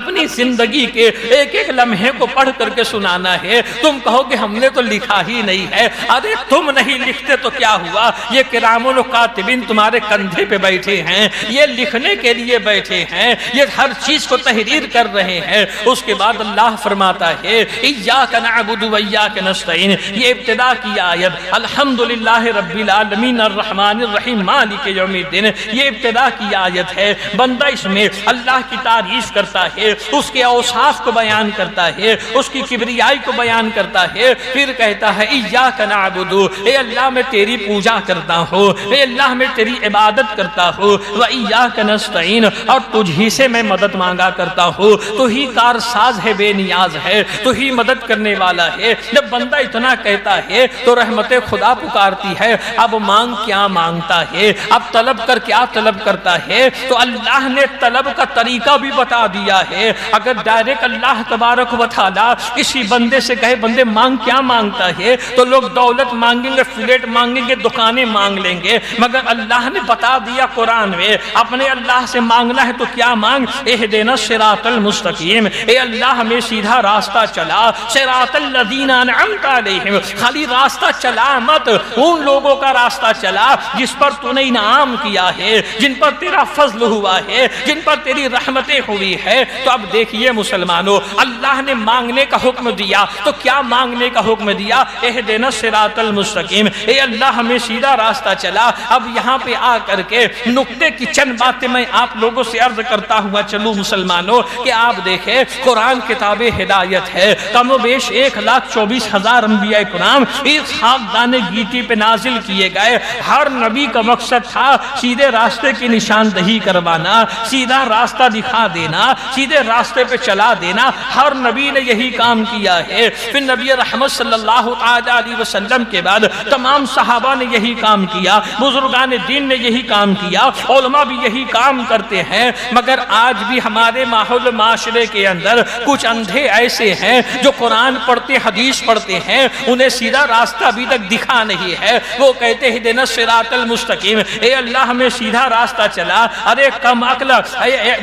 اپنی زندگی کے ایک ایک لمحے کو پڑھ کر کے سنانا ہے، تم کہو کہ ہم نے تو لکھا ہی نہیں ہے۔ ارے تم نہیں لکھتے تو کیا ہوا، یہ کرام الکاتبین تمہارے کندھے پہ بیٹھے ہیں، یہ لکھنے کے لیے بیٹھے ہیں، یہ ہر چیز کو تحریر کر رہے ہیں۔ اس کے بعد اللہ فرماتا ہے ایاک نعبد و ایاک نستعین، یہ ابتدا کی آیت الحمدللہ رب العالمین الرحمن الرحیم مالک یوم الدین، یہ ابتدا کی آیت ہے۔ بندہ اس میں اللہ کی تعریف کرتا ہے، اس کے اوصاف کو بیان کرتا ہے، اس کی کبریائی کو بیان کرتا ہے، پھر کہتا ہے ایاک نعبد، اے اللہ میں تیری پوجا کرتا ہوں، اے اللہ میں تیری عبادت کرتا ہوں، و ایاک نستعین، اور تجھ ہی سے میں مدد مانگا کرتا ہوں، تو ہی کارساز ہے، بے نیاز ہے، تو ہی مدد کرنے والا ہے۔ جب بندہ اتنا کہتا ہے تو رحمت خدا پکارتی ہے، اب مانگ کیا مانگتا ہے، اب طلب کر کیا طلب کرتا ہے، تو اللہ نے طلب کا طریقہ بھی بتا دیا ہے۔ اگر ڈائریکٹ اللہ تبارک و تعالی کسی بندے سے کہے بندے مانگ کیا مانگتا ہے، تو لوگ دولت مانگیں گے، فلیٹ مانگیں گے، دکانیں مانگ لیں گے، مگر اللہ نے بتا دیا قرآن میں اپنے اللہ سے مانگنا ہے تو کیا مانگ، اہدنا الصراط المستقیم، اے اللہ ہمیں سیدھا راستہ چلا، صراط الذین انعمت علیہم، خالی راستہ چلا مت، ان لوگوں کا راستہ چلا جس پر تو نے انعام کیا ہے، جن پر تیرا فضل ہوا ہے، جن پر تیری رحمتیں ہوئی ہے۔ تو اب دیکھیے مسلمانوں، اللہ نے مانگنے کا حکم دیا تو کیا مانگنے کا حکم دیا، اہدنا الصراط المستقیم، اے اللہ ہمیں سیدھا راستہ چلا۔ اب یہاں پہ آ کر کے نکتے کی چند باتیں میں آپ لوگوں سے عرض کرتا ہوا چلوں مسلمانوں، کہ آپ دیکھیں قرآن کتاب ہدایت ہے، کم و بیش 1,24,000 انبیاء کرام اس خاکدان گیتی پہ نازل کیے گئے۔ ہر نبی کا مقصد تھا سیدھے راستے کی نشاندہی کروانا، سیدھا راستہ دکھا دینا، سیدھے راستے پہ چلا دینا، ہر نبی نے یہی کام کیا ہے۔ پھر نبی رحمت صلی اللہ علیہ وسلم کے بعد تمام صحابہ نے یہی کام کیا، بزرگان دین نے یہی کام کیا، علماء بھی یہی کام کرتے ہیں۔ مگر آج بھی ہمارے ماحول معاشرے کے اندر کچھ اندھے ایسے ہیں جو قرآن پڑھتے حدیث پڑھتے ہیں، انہیں سیدھا راستہ ابھی تک دکھا نہیں ہے۔ وہ کہتے ہیں اہدنا الصراط المستقیم، اے اللہ ہمیں سیدھا راستہ چلا، ارے کم عقل،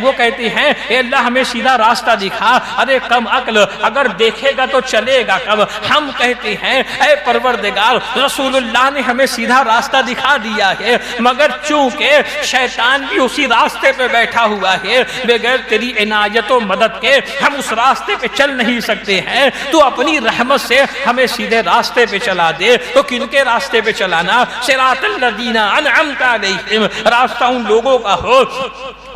وہ کہتے ہیں اے اللہ ہمیں سیدھا راستہ دکھا، ارے کم عقل اگر دیکھے گا تو چلے گا کب۔ ہم کہتے ہیں اے پروردگار رسول اللہ نے ہمیں سیدھا راستہ دکھا دیا ہے، مگر چونکہ شیطان بھی اسی راستے پہ بیٹھا ہوا ہے، بغیر تیری عنایت و مدد کے ہم اس راستے پہ چل نہیں سکتے ہیں، تو اپنی رحمت سے ہمیں سیدھے راستے پہ چلا دے۔ تو کن کے راستے پہ چلانا، صراط الذین انعمت علیہم، راستہ ان لوگوں کا ہو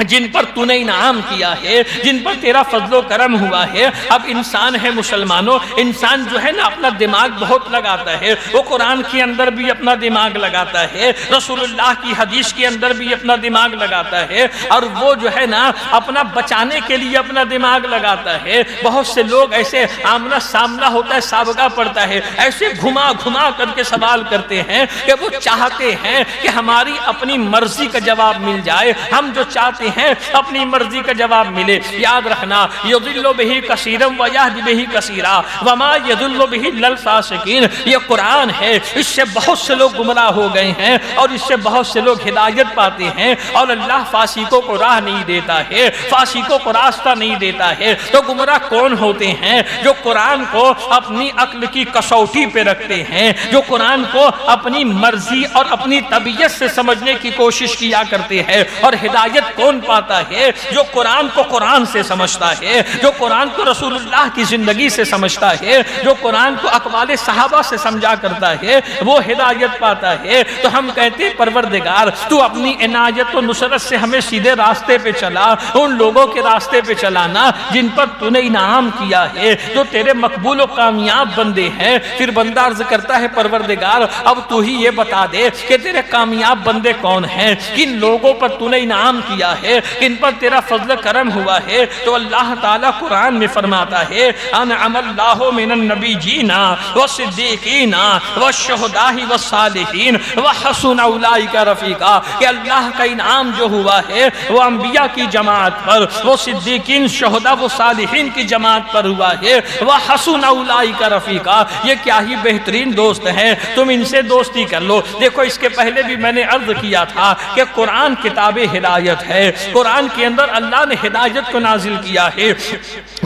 جن پر تو نے انعام کیا ہے، جن پر تیرا فضل و کرم ہوا ہے۔ اب انسان ہے مسلمانوں، انسان جو ہے نا اپنا دماغ بہت لگاتا ہے، وہ قرآن کے اندر بھی اپنا دماغ لگاتا ہے، رسول اللہ کی حدیث کے اندر بھی اپنا دماغ لگاتا ہے، اور وہ جو ہے نا اپنا بچانے کے لیے اپنا دماغ لگاتا ہے۔ بہت سے لوگ ایسے آمنا سامنا ہوتا ہے، سابقہ پڑتا ہے، ایسے گھما گھما کر کے سوال کرتے ہیں کہ وہ چاہتے ہیں کہ ہماری اپنی مرضی کا جواب مل جائے، ہم جو چاہتے ہیں اپنی مرضی کا جواب ملے۔ یاد رکھنا یضل بہ کثیرا ویہدی بہ کثیرا وما یضل بہ الا الفاسقین، یہ قرآن ہے، اس سے بہت سے لوگ گمراہ ہو گئے ہیں اور اس سے بہت سے لوگ ہدایت پاتے ہیں، اور اللہ فاسقوں کو راہ نہیں دیتا ہے، فاسقوں کو راستہ نہیں دیتا ہے۔ تو گمراہ کون ہوتے ہیں؟ جو قرآن کو اپنی عقل کی کسوٹی پہ رکھتے ہیں، جو قرآن کو اپنی مرضی اور اپنی طبیعت سے سمجھنے کی کوشش کیا کرتے ہیں۔ اور ہدایت کون پاتا ہے؟ جو قرآن کو قرآن سے سمجھتا ہے، جو قرآن کو رسول اللہ کی زندگی سے سمجھتا ہے، جو قرآن کو اقوال صحابہ سے سمجھا کرتا ہے، وہ ہدایت پاتا ہے۔ تو ہم کہتے ہیں پروردگار تو اپنی عنایت و نصرت سے ہمیں سیدھے راستے پہ چلا، ان لوگوں کے راستے پہ چلانا جن پر تو نے انعام کیا ہے، جو تیرے مقبول و کامیاب بندے ہیں۔ پھر بندہ عرض کرتا ہے پروردگار اب تو ہی یہ بتا دے کہ تیرے کامیاب بندے کون ہیں، کن لوگوں پر تو نے انعام کیا ہے، کن پر تیرا فضل کرم ہوا ہے۔ تو اللہ تعالیٰ قرآن میں فرماتا ہے انعم اللہ من النبیین والصدیقین والشہداء والصالحین وحسن اولئک رفیقا، کہ اللہ کا انعام جو ہوا ہے وہ انبیاء کی جماعت پر، وہ صدیقین شہداء و صالحین کی جماعت پر ہوا ہے، وحسن اولئک رفیقا، یہ کیا ہی بہترین دوست ہیں، تم ان سے دوستی کر لو۔ دیکھو اس کے پہلے بھی میں نے عرض کیا تھا کہ قرآن کتاب ہدایت ہے، قرآن کے اندر اللہ نے ہدایت کو نازل کیا ہے،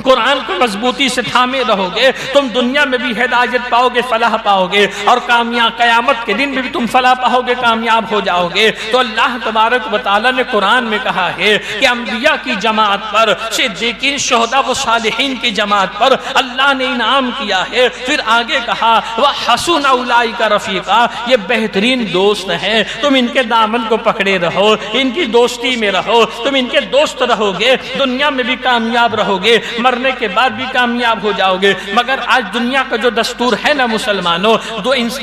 قرآن کو مضبوطی سے تھامے رہو گے تم دنیا میں بھی ہدایت پاؤ گے، فلاح پاؤ گے، اور کامیاب قیامت کے دن میں بھی تم فلاح پاؤ گے، کامیاب ہو جاؤ گے۔ تو اللہ تبارک و تعالیٰ نے قرآن میں کہا ہے کہ انبیاء کی جماعت پر، صدیقین، شہداء و صالحین کی جماعت پر اللہ نے انعام کیا ہے۔ پھر آگے کہا وَحَسُنَ أُولَئِكَ رَفِيقًا، یہ بہترین دوست ہیں، تم ان کے دامن کو پکڑے رہو، ان کی دوستی میں رہو، تم ان کے دوست رہو گے، دنیا میں بھی کامیاب رہو گے، مرنے کے بعد بھی کامیاب ہو جاؤ گے۔ مگر آج دنیا کا جو دستور ہے نا مسلمانوں،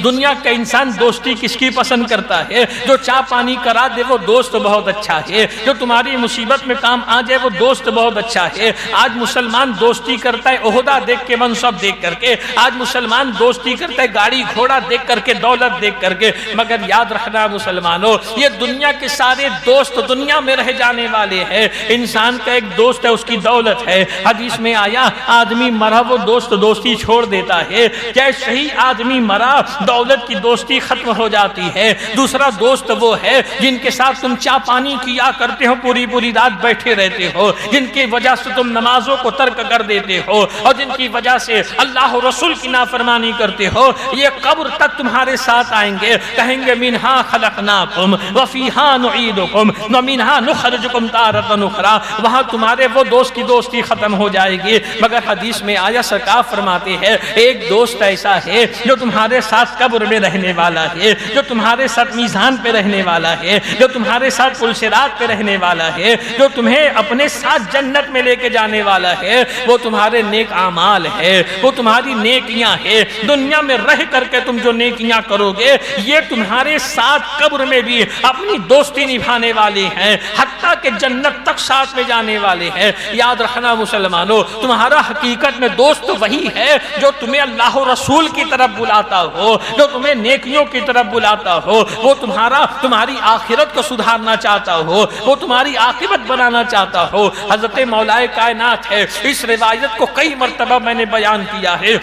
دنیا کا انسان دوستی کس کی پسند کرتا ہے؟ جو چائے پانی کرا دے وہ دوست بہت اچھا ہے، جو تمہاری مصیبت میں کام آ جائے وہ دوست بہت اچھا ہے۔ آج مسلمان دوستی کرتا ہے عہدہ دیکھ کے، منصب دیکھ کر کے، آج مسلمان دوستی کرتا ہے گاڑی گھوڑا دیکھ کر کے، دولت دیکھ کر کے۔ مگر یاد رکھنا مسلمانوں، یہ دنیا کے سارے دوست دنیا میں رہ جانے والے ہیں، انسان کا ایک دوست ہے، اس کی دولت ہے۔ حدیث میں آیا آدمی مرا وہ دوستی چھوڑ دیتا ہے، چاہے صحیح آدمی مرا دولت کی دوستی ختم ہو جاتی ہے۔ دوسرا دوست وہ ہے جن کے ساتھ تم چائے پانی کیا کرتے ہو، پوری رات بیٹھے رہتے ہو، جن کی وجہ سے تم نمازوں کو ترک کر دیتے ہو، اور جن کی وجہ سے اللہ و رسول کی نافرمانی کرتے ہو، یہ قبر تک تمہارے ساتھ آئیں گے، کہیں گے منہا خلقناکم وفیہا نعیدکم ومنہا نخرجکم تارۃ اخری، وہاں تمہارے وہ دوست کی دوستی ختم ہو جائے گی۔ مگر حدیث میں آیا سرکار فرماتے ہیں ایک دوست ایسا ہے جو تمہارے ساتھ قبر میں رہنے والا ہے، جو تمہارے ساتھ میزان پہ رہنے والا ہے، جو تمہارے ساتھ پل صراط پہ رہنے والا ہے، جو تمہیں اپنے ساتھ جنت میں لے کے جانے والا ہے، وہ تمہارے نیک اعمال ہے، وہ تمہاری نیکیاں ہیں۔ دنیا میں رہ کر کے تم جو نیکیاں کرو گے یہ تمہارے ساتھ قبر میں بھی اپنی دوستی نبھانے والے ہیں، حتیٰ کہ جنت تک ساتھ میں جانے والے ہیں۔ یاد رکھنا مسلمانوں، تمہارا حقیقت میں دوست وہی ہے جو تمہیں اللہ و رسول کی طرف بلاتا ہو، جو تمہیں نیکیوں کی طرف بلاتا ہو، وہ تمہاری آخرت کو سدھارنا چاہتا ہو، وہ تمہاری عاقبت بنانا چاہتا ہو۔ حضرت مولا کائنات ہے، اس روایت کو کئی مرتبہ میں نے بیان کیا ہے،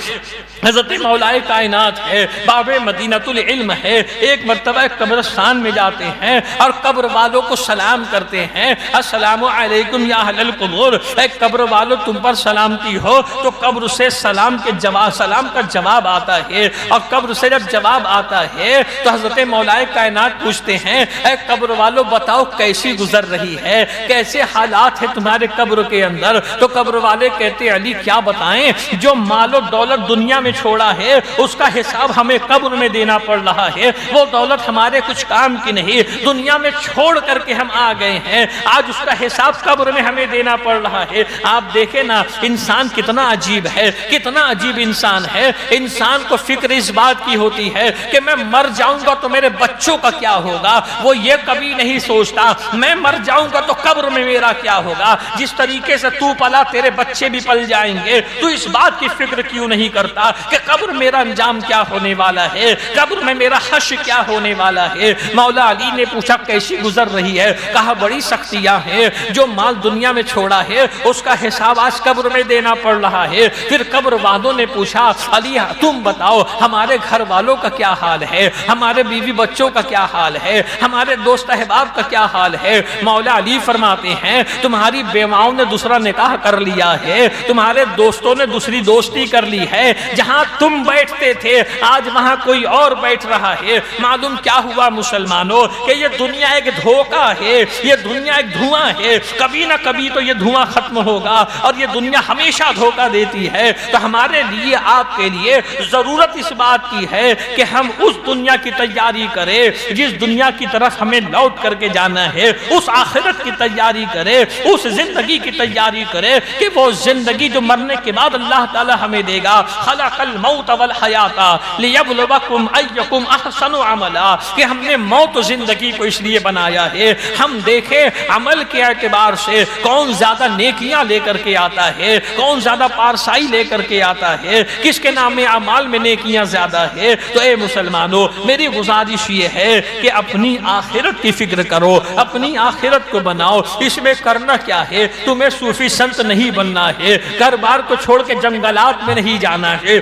حضرت مولا کائنات ہے، باب مدینۃ العلم ہے، ایک مرتبہ قبرستان میں جاتے ہیں اور قبر والوں کو سلام کرتے ہیں، السلام علیکم یا اہل القبور، اے قبر والوں تم پر سلامتی ہو۔ تو قبر سے سلام کا جواب آتا ہے، اور قبر سے جب جواب آتا ہے تو حضرت مولا کائنات پوچھتے ہیں اے قبر والوں بتاؤ کیسی گزر رہی ہے، کیسے حالات ہیں تمہارے قبر کے اندر؟ تو قبر والے کہتے علی کیا بتائیں، جو مال و دولت دنیا میں چھوڑا ہے اس کا حساب ہمیں قبر میں دینا پڑ رہا ہے، وہ دولت ہمارے کچھ کام کی نہیں، دنیا میں چھوڑ کر کے ہم آ گئے ہیں، آج اس کا حساب قبر میں ہمیں دینا پڑ رہا ہے۔ آپ دیکھیں نا انسان کتنا عجیب ہے، کتنا عجیب انسان ہے۔ انسان کو فکر اس بات کی ہوتی ہے کہ میں مر جاؤں گا تو میرے بچوں کا کیا ہوگا، وہ یہ کبھی نہیں سوچتا میں مر جاؤں گا تو قبر میں میرا کیا ہوگا۔ جس طریقے سے تو پلا تیرے بچے بھی پل جائیں گے، تو اس بات کی فکر کیوں نہیں کرتا کہ قبر میرا انجام کیا ہونے والا ہے، قبر میں میرا حشر کیا ہونے والا ہے؟ مولا علی نے پوچھا کیسی گزر رہی ہے؟ کہا بڑی سختیاں ہیں، جو مال دنیا میں چھوڑا ہے اس کا حساب آج قبر میں دینا پڑ رہا ہے۔ پھر قبر والوں نے پوچھا علی تم بتاؤ ہمارے گھر والوں کا کیا حال ہے، ہمارے بیوی بچوں کا کیا حال ہے، ہمارے دوست احباب کا کیا حال ہے؟ مولا علی فرماتے ہیں تمہاری بیواؤں نے دوسرا نکاح کر لیا ہے، تمہارے دوستوں نے دوسری دوستی کر لی ہے، جہاں تم بیٹھتے تھے آج وہاں کوئی اور بیٹھ رہا ہے۔ معلوم کیا ہوا مسلمانوں کہ یہ دنیا ایک دھوکہ ہے، یہ دنیا ایک دھواں ہے، کبھی نہ کبھی تو یہ دھواں ختم ہوگا، اور یہ دنیا ہمیشہ دھوکہ دیتی ہے۔ تو ہمارے لیے آپ کے لیے ضرورت اس بات کی ہے کہ ہم اس دنیا کی تیاری کریں جس دنیا کی طرف ہمیں لوٹ کر کے جانا ہے، اس آخرت کی تیاری کرے، اس زندگی کی تیاری کرے کہ وہ زندگی جو مرنے کے بعد اللہ تعالی ہمیں دے گا۔ خلق الموت والحیات لیبلوکم ایکم احسن عملا، کہ ہم نے موت و زندگی کو اس لیے بنایا ہے ہم دیکھیں عمل کے اعتبار سے کون زیادہ نیکیاں لے کر کے آتا ہے، کون زیادہ پارسائی لے کر کے آتا ہے، کس کے نام اعمال میں نیکیاں زیادہ ہے۔ تو اے مسلمانوں میری گزارش یہ ہے کہ اپنی آخرت کی فکر کرو، اپنی آخرت کو بناؤ۔ اس میں کرنا کیا ہے، تمہیں صوفی سنت نہیں بننا ہے، گھر بار کو چھوڑ کے جنگلات میں نہیں جانا ہے،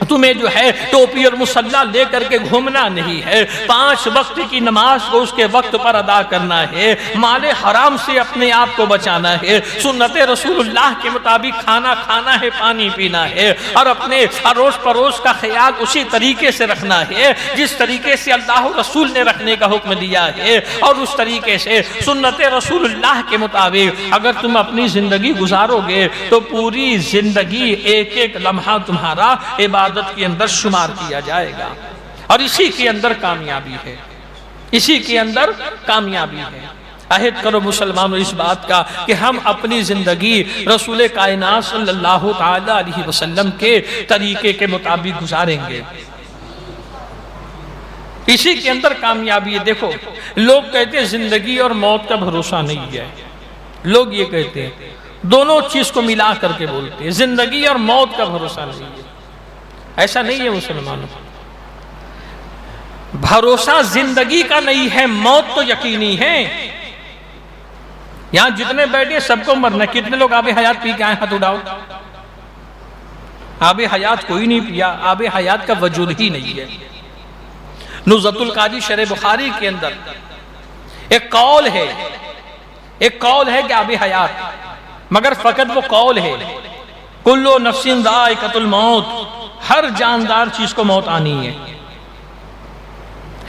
تمہیں جو ہے ٹوپی اور مصلی لے کر کے گھومنا نہیں ہے، 5 وقت کی نماز کو اس کے وقت پر ادا کرنا ہے، مال حرام سے اپنے آپ کو بچانا ہے، سنت رسول اللہ کے مطابق کھانا کھانا ہے، پانی پینا ہے، اور اپنے اڑوس پڑوس کا خیال اسی طریقے سے رکھنا ہے جس طریقے سے اللہ رسول نے رکھنے کا حکم دیا ہے، اور اس طریقے سے سنت رسول اللہ کے مطابق اگر تم اپنی زندگی گزارو گے تو پوری زندگی ایک ایک لمحہ تمہارا عبادت کے اندر شمار کیا جائے گا، اور اسی کے اندر کامیابی ہے، اسی کے اندر کامیابی ہے۔ عہد کرو مسلمانوں اس بات کا کہ ہم اپنی زندگی رسول کائنات صلی اللہ تعالی علیہ وسلم کے طریقے کے مطابق گزاریں گے، اسی کے اندر کامیابی ہے۔ دیکھو لوگ کہتے ہیں زندگی اور موت کا بھروسہ نہیں ہے، لوگ یہ کہتے ہیں، دونوں چیز کو ملا کر کے بولتے ہیں، زندگی اور موت کا بھروسہ نہیں ہے۔ ایسا نہیں ہے مسلمانوں، بھروسہ زندگی کا نہیں ہے، موت تو یقینی ہے۔ یہاں جتنے بیٹھے سب کو مرنا، کتنے لوگ آب حیات پی کے آئے؟ ہاتھ اٹھاؤ۔ آب حیات کوئی نہیں پیا، آب حیات کا وجود ہی نہیں ہے۔ نزہۃ القاری شرح بخاری کے اندر ایک قول ہے کہ آب حیات، مگر فقط وہ قول ہے۔ کل نفس ذائقۃ الموت، ہر جاندار چیز کو موت آنی ہے،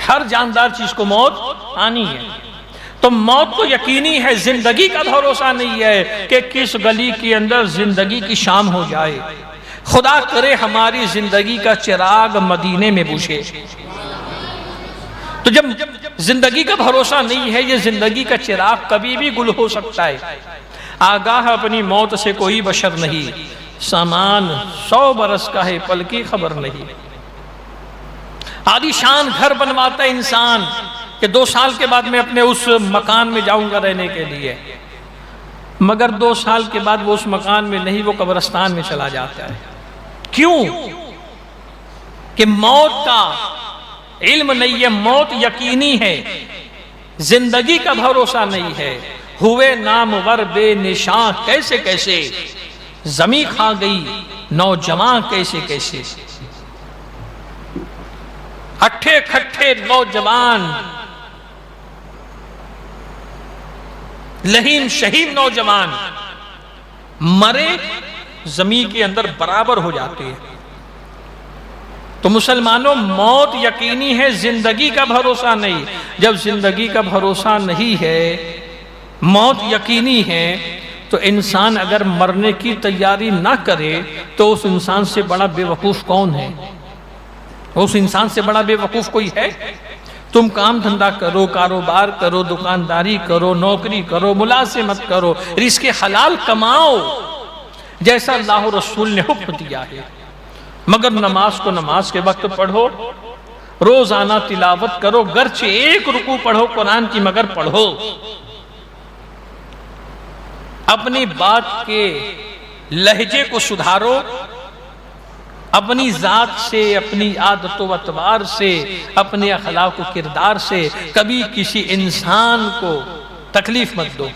ہر جاندار چیز کو موت آنی ہے۔ تو موت تو یقینی ہے، زندگی کا بھروسہ نہیں ہے کہ کس گلی کے اندر زندگی کی شام ہو جائے۔ خدا کرے ہماری زندگی کا چراغ مدینے میں بجھے۔ تو جب زندگی کا بھروسہ نہیں ہے، یہ زندگی کا چراغ کبھی بھی گل ہو سکتا ہے۔ آگاہ اپنی موت سے کوئی بشر نہیں، سامان 100 برس کا ہے، پل کی خبر نہیں۔ عالی شان گھر بنواتا ہے انسان کہ 2 سال کے بعد میں اپنے اس مکان میں جاؤں گا رہنے کے لیے، مگر 2 سال کے بعد وہ اس مکان میں نہیں، وہ قبرستان میں چلا جاتا ہے۔ کیوں؟ کہ موت کا علم نہیں ہے، موت یقینی ہے، زندگی کا بھروسہ نہیں ہے۔ ہوئے نامور بے نشاں کیسے کیسے، زمیں کھا گئی نوجوان کیسے کیسے، اٹھے کھٹے نوجوان، لہیم شہیم نوجوان مرے زمین کے اندر برابر ہو جاتے ہیں۔ تو مسلمانوں موت یقینی ہے، زندگی کا بھروسہ نہیں۔ جب زندگی کا بھروسہ نہیں ہے، موت یقینی ہے، تو انسان اگر مرنے کی تیاری نہ کرے تو اس انسان سے بڑا بے وقوف کون ہے؟ اس انسان سے بڑا بے وقوف کوئی ہے؟ تم کام دھندہ کرو، کاروبار کرو، دکانداری کرو، نوکری کرو، ملازمت کرو، رزق حلال کماؤ جیسا اللہ رسول نے حکم دیا ہے، مگر نماز کو نماز کے وقت پڑھو، روزانہ تلاوت کرو، گرچہ 1 رکوع پڑھو قرآن کی، مگر پڑھو۔ اپنی بات کے لہجے کو سدھارو، اپنی ذات سے، اپنی عادت و اطوار سے، اپنے اخلاق و کردار سے کبھی کسی انسان کو تکلیف مت دو۔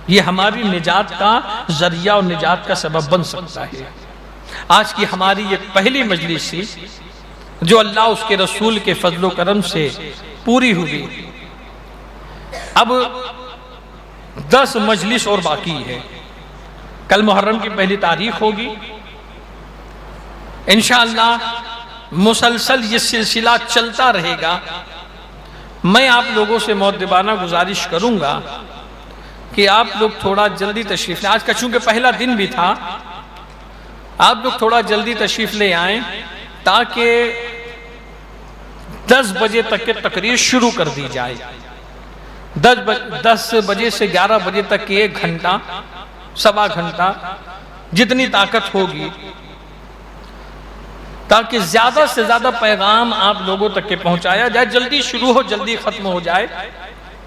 یہ ہماری نجات کا ذریعہ اور نجات کا سبب بن سکتا ہے۔ آج کی ہماری یہ پہلی مجلس تھی جو اللہ اس کے رسول کے فضل و کرم سے پوری ہوئی۔ اب 10 مجلس اور باقی ہے۔ کل محرم کی پہلی تاریخ ہوگی، انشاءاللہ مسلسل یہ سلسلہ چلتا رہے گا۔ میں آپ لوگوں سے مؤدبانہ گزارش کروں گا کہ آپ لوگ تھوڑا جلدی تشریف لیں۔ آج کا چونکہ پہلا دن بھی تھا، آپ لوگ تھوڑا جلدی تشریف لے آئیں تاکہ 10 بجے تک کے تقریر شروع کر دی جائے۔ 10 بجے سے 11 بجے تک کے 1 گھنٹہ، 1.25 گھنٹہ جتنی طاقت ہوگی، تاکہ زیادہ سے زیادہ پیغام آپ لوگوں تک کے پہنچایا جائے، جلدی شروع ہو جلدی ختم ہو جائے،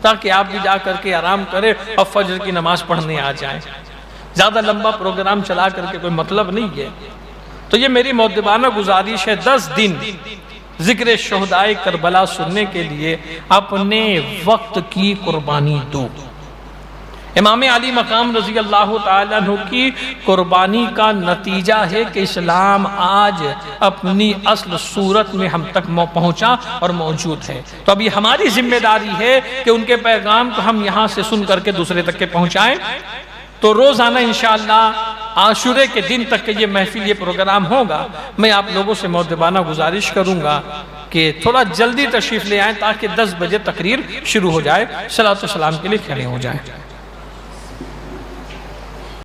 تاکہ آپ بھی جا کر کے آرام کریں اور فجر کی نماز پڑھنے آ جائیں۔ زیادہ لمبا پروگرام چلا کر کے کوئی مطلب نہیں ہے۔ تو یہ میری مؤدبانہ گزارش ہے، 10 دن ذکر شہدائے کربلا سننے کے لیے اپنے وقت کی قربانی دو۔ امام علی مقام رضی اللہ تعالیٰ عنہ کی قربانی کا نتیجہ ہے کہ اسلام آج اپنی اصل صورت میں ہم تک پہنچا اور موجود ہے. تو ابھی ہماری ذمہ داری ہے کہ ان کے پیغام کو ہم یہاں سے سن کر کے دوسرے تک کے پہنچائیں. تو روزانہ انشاءاللہ عاشورے کے دن تک کہ یہ محفل، یہ پروگرام ہوگا، میں آپ لوگوں سے مؤدبانہ گزارش کروں گا کہ تھوڑا جلدی تشریف لے آئیں تاکہ 10 بجے تقریر شروع ہو جائے. صلاۃ و سلام کے لیے کھڑے ہو جائیں.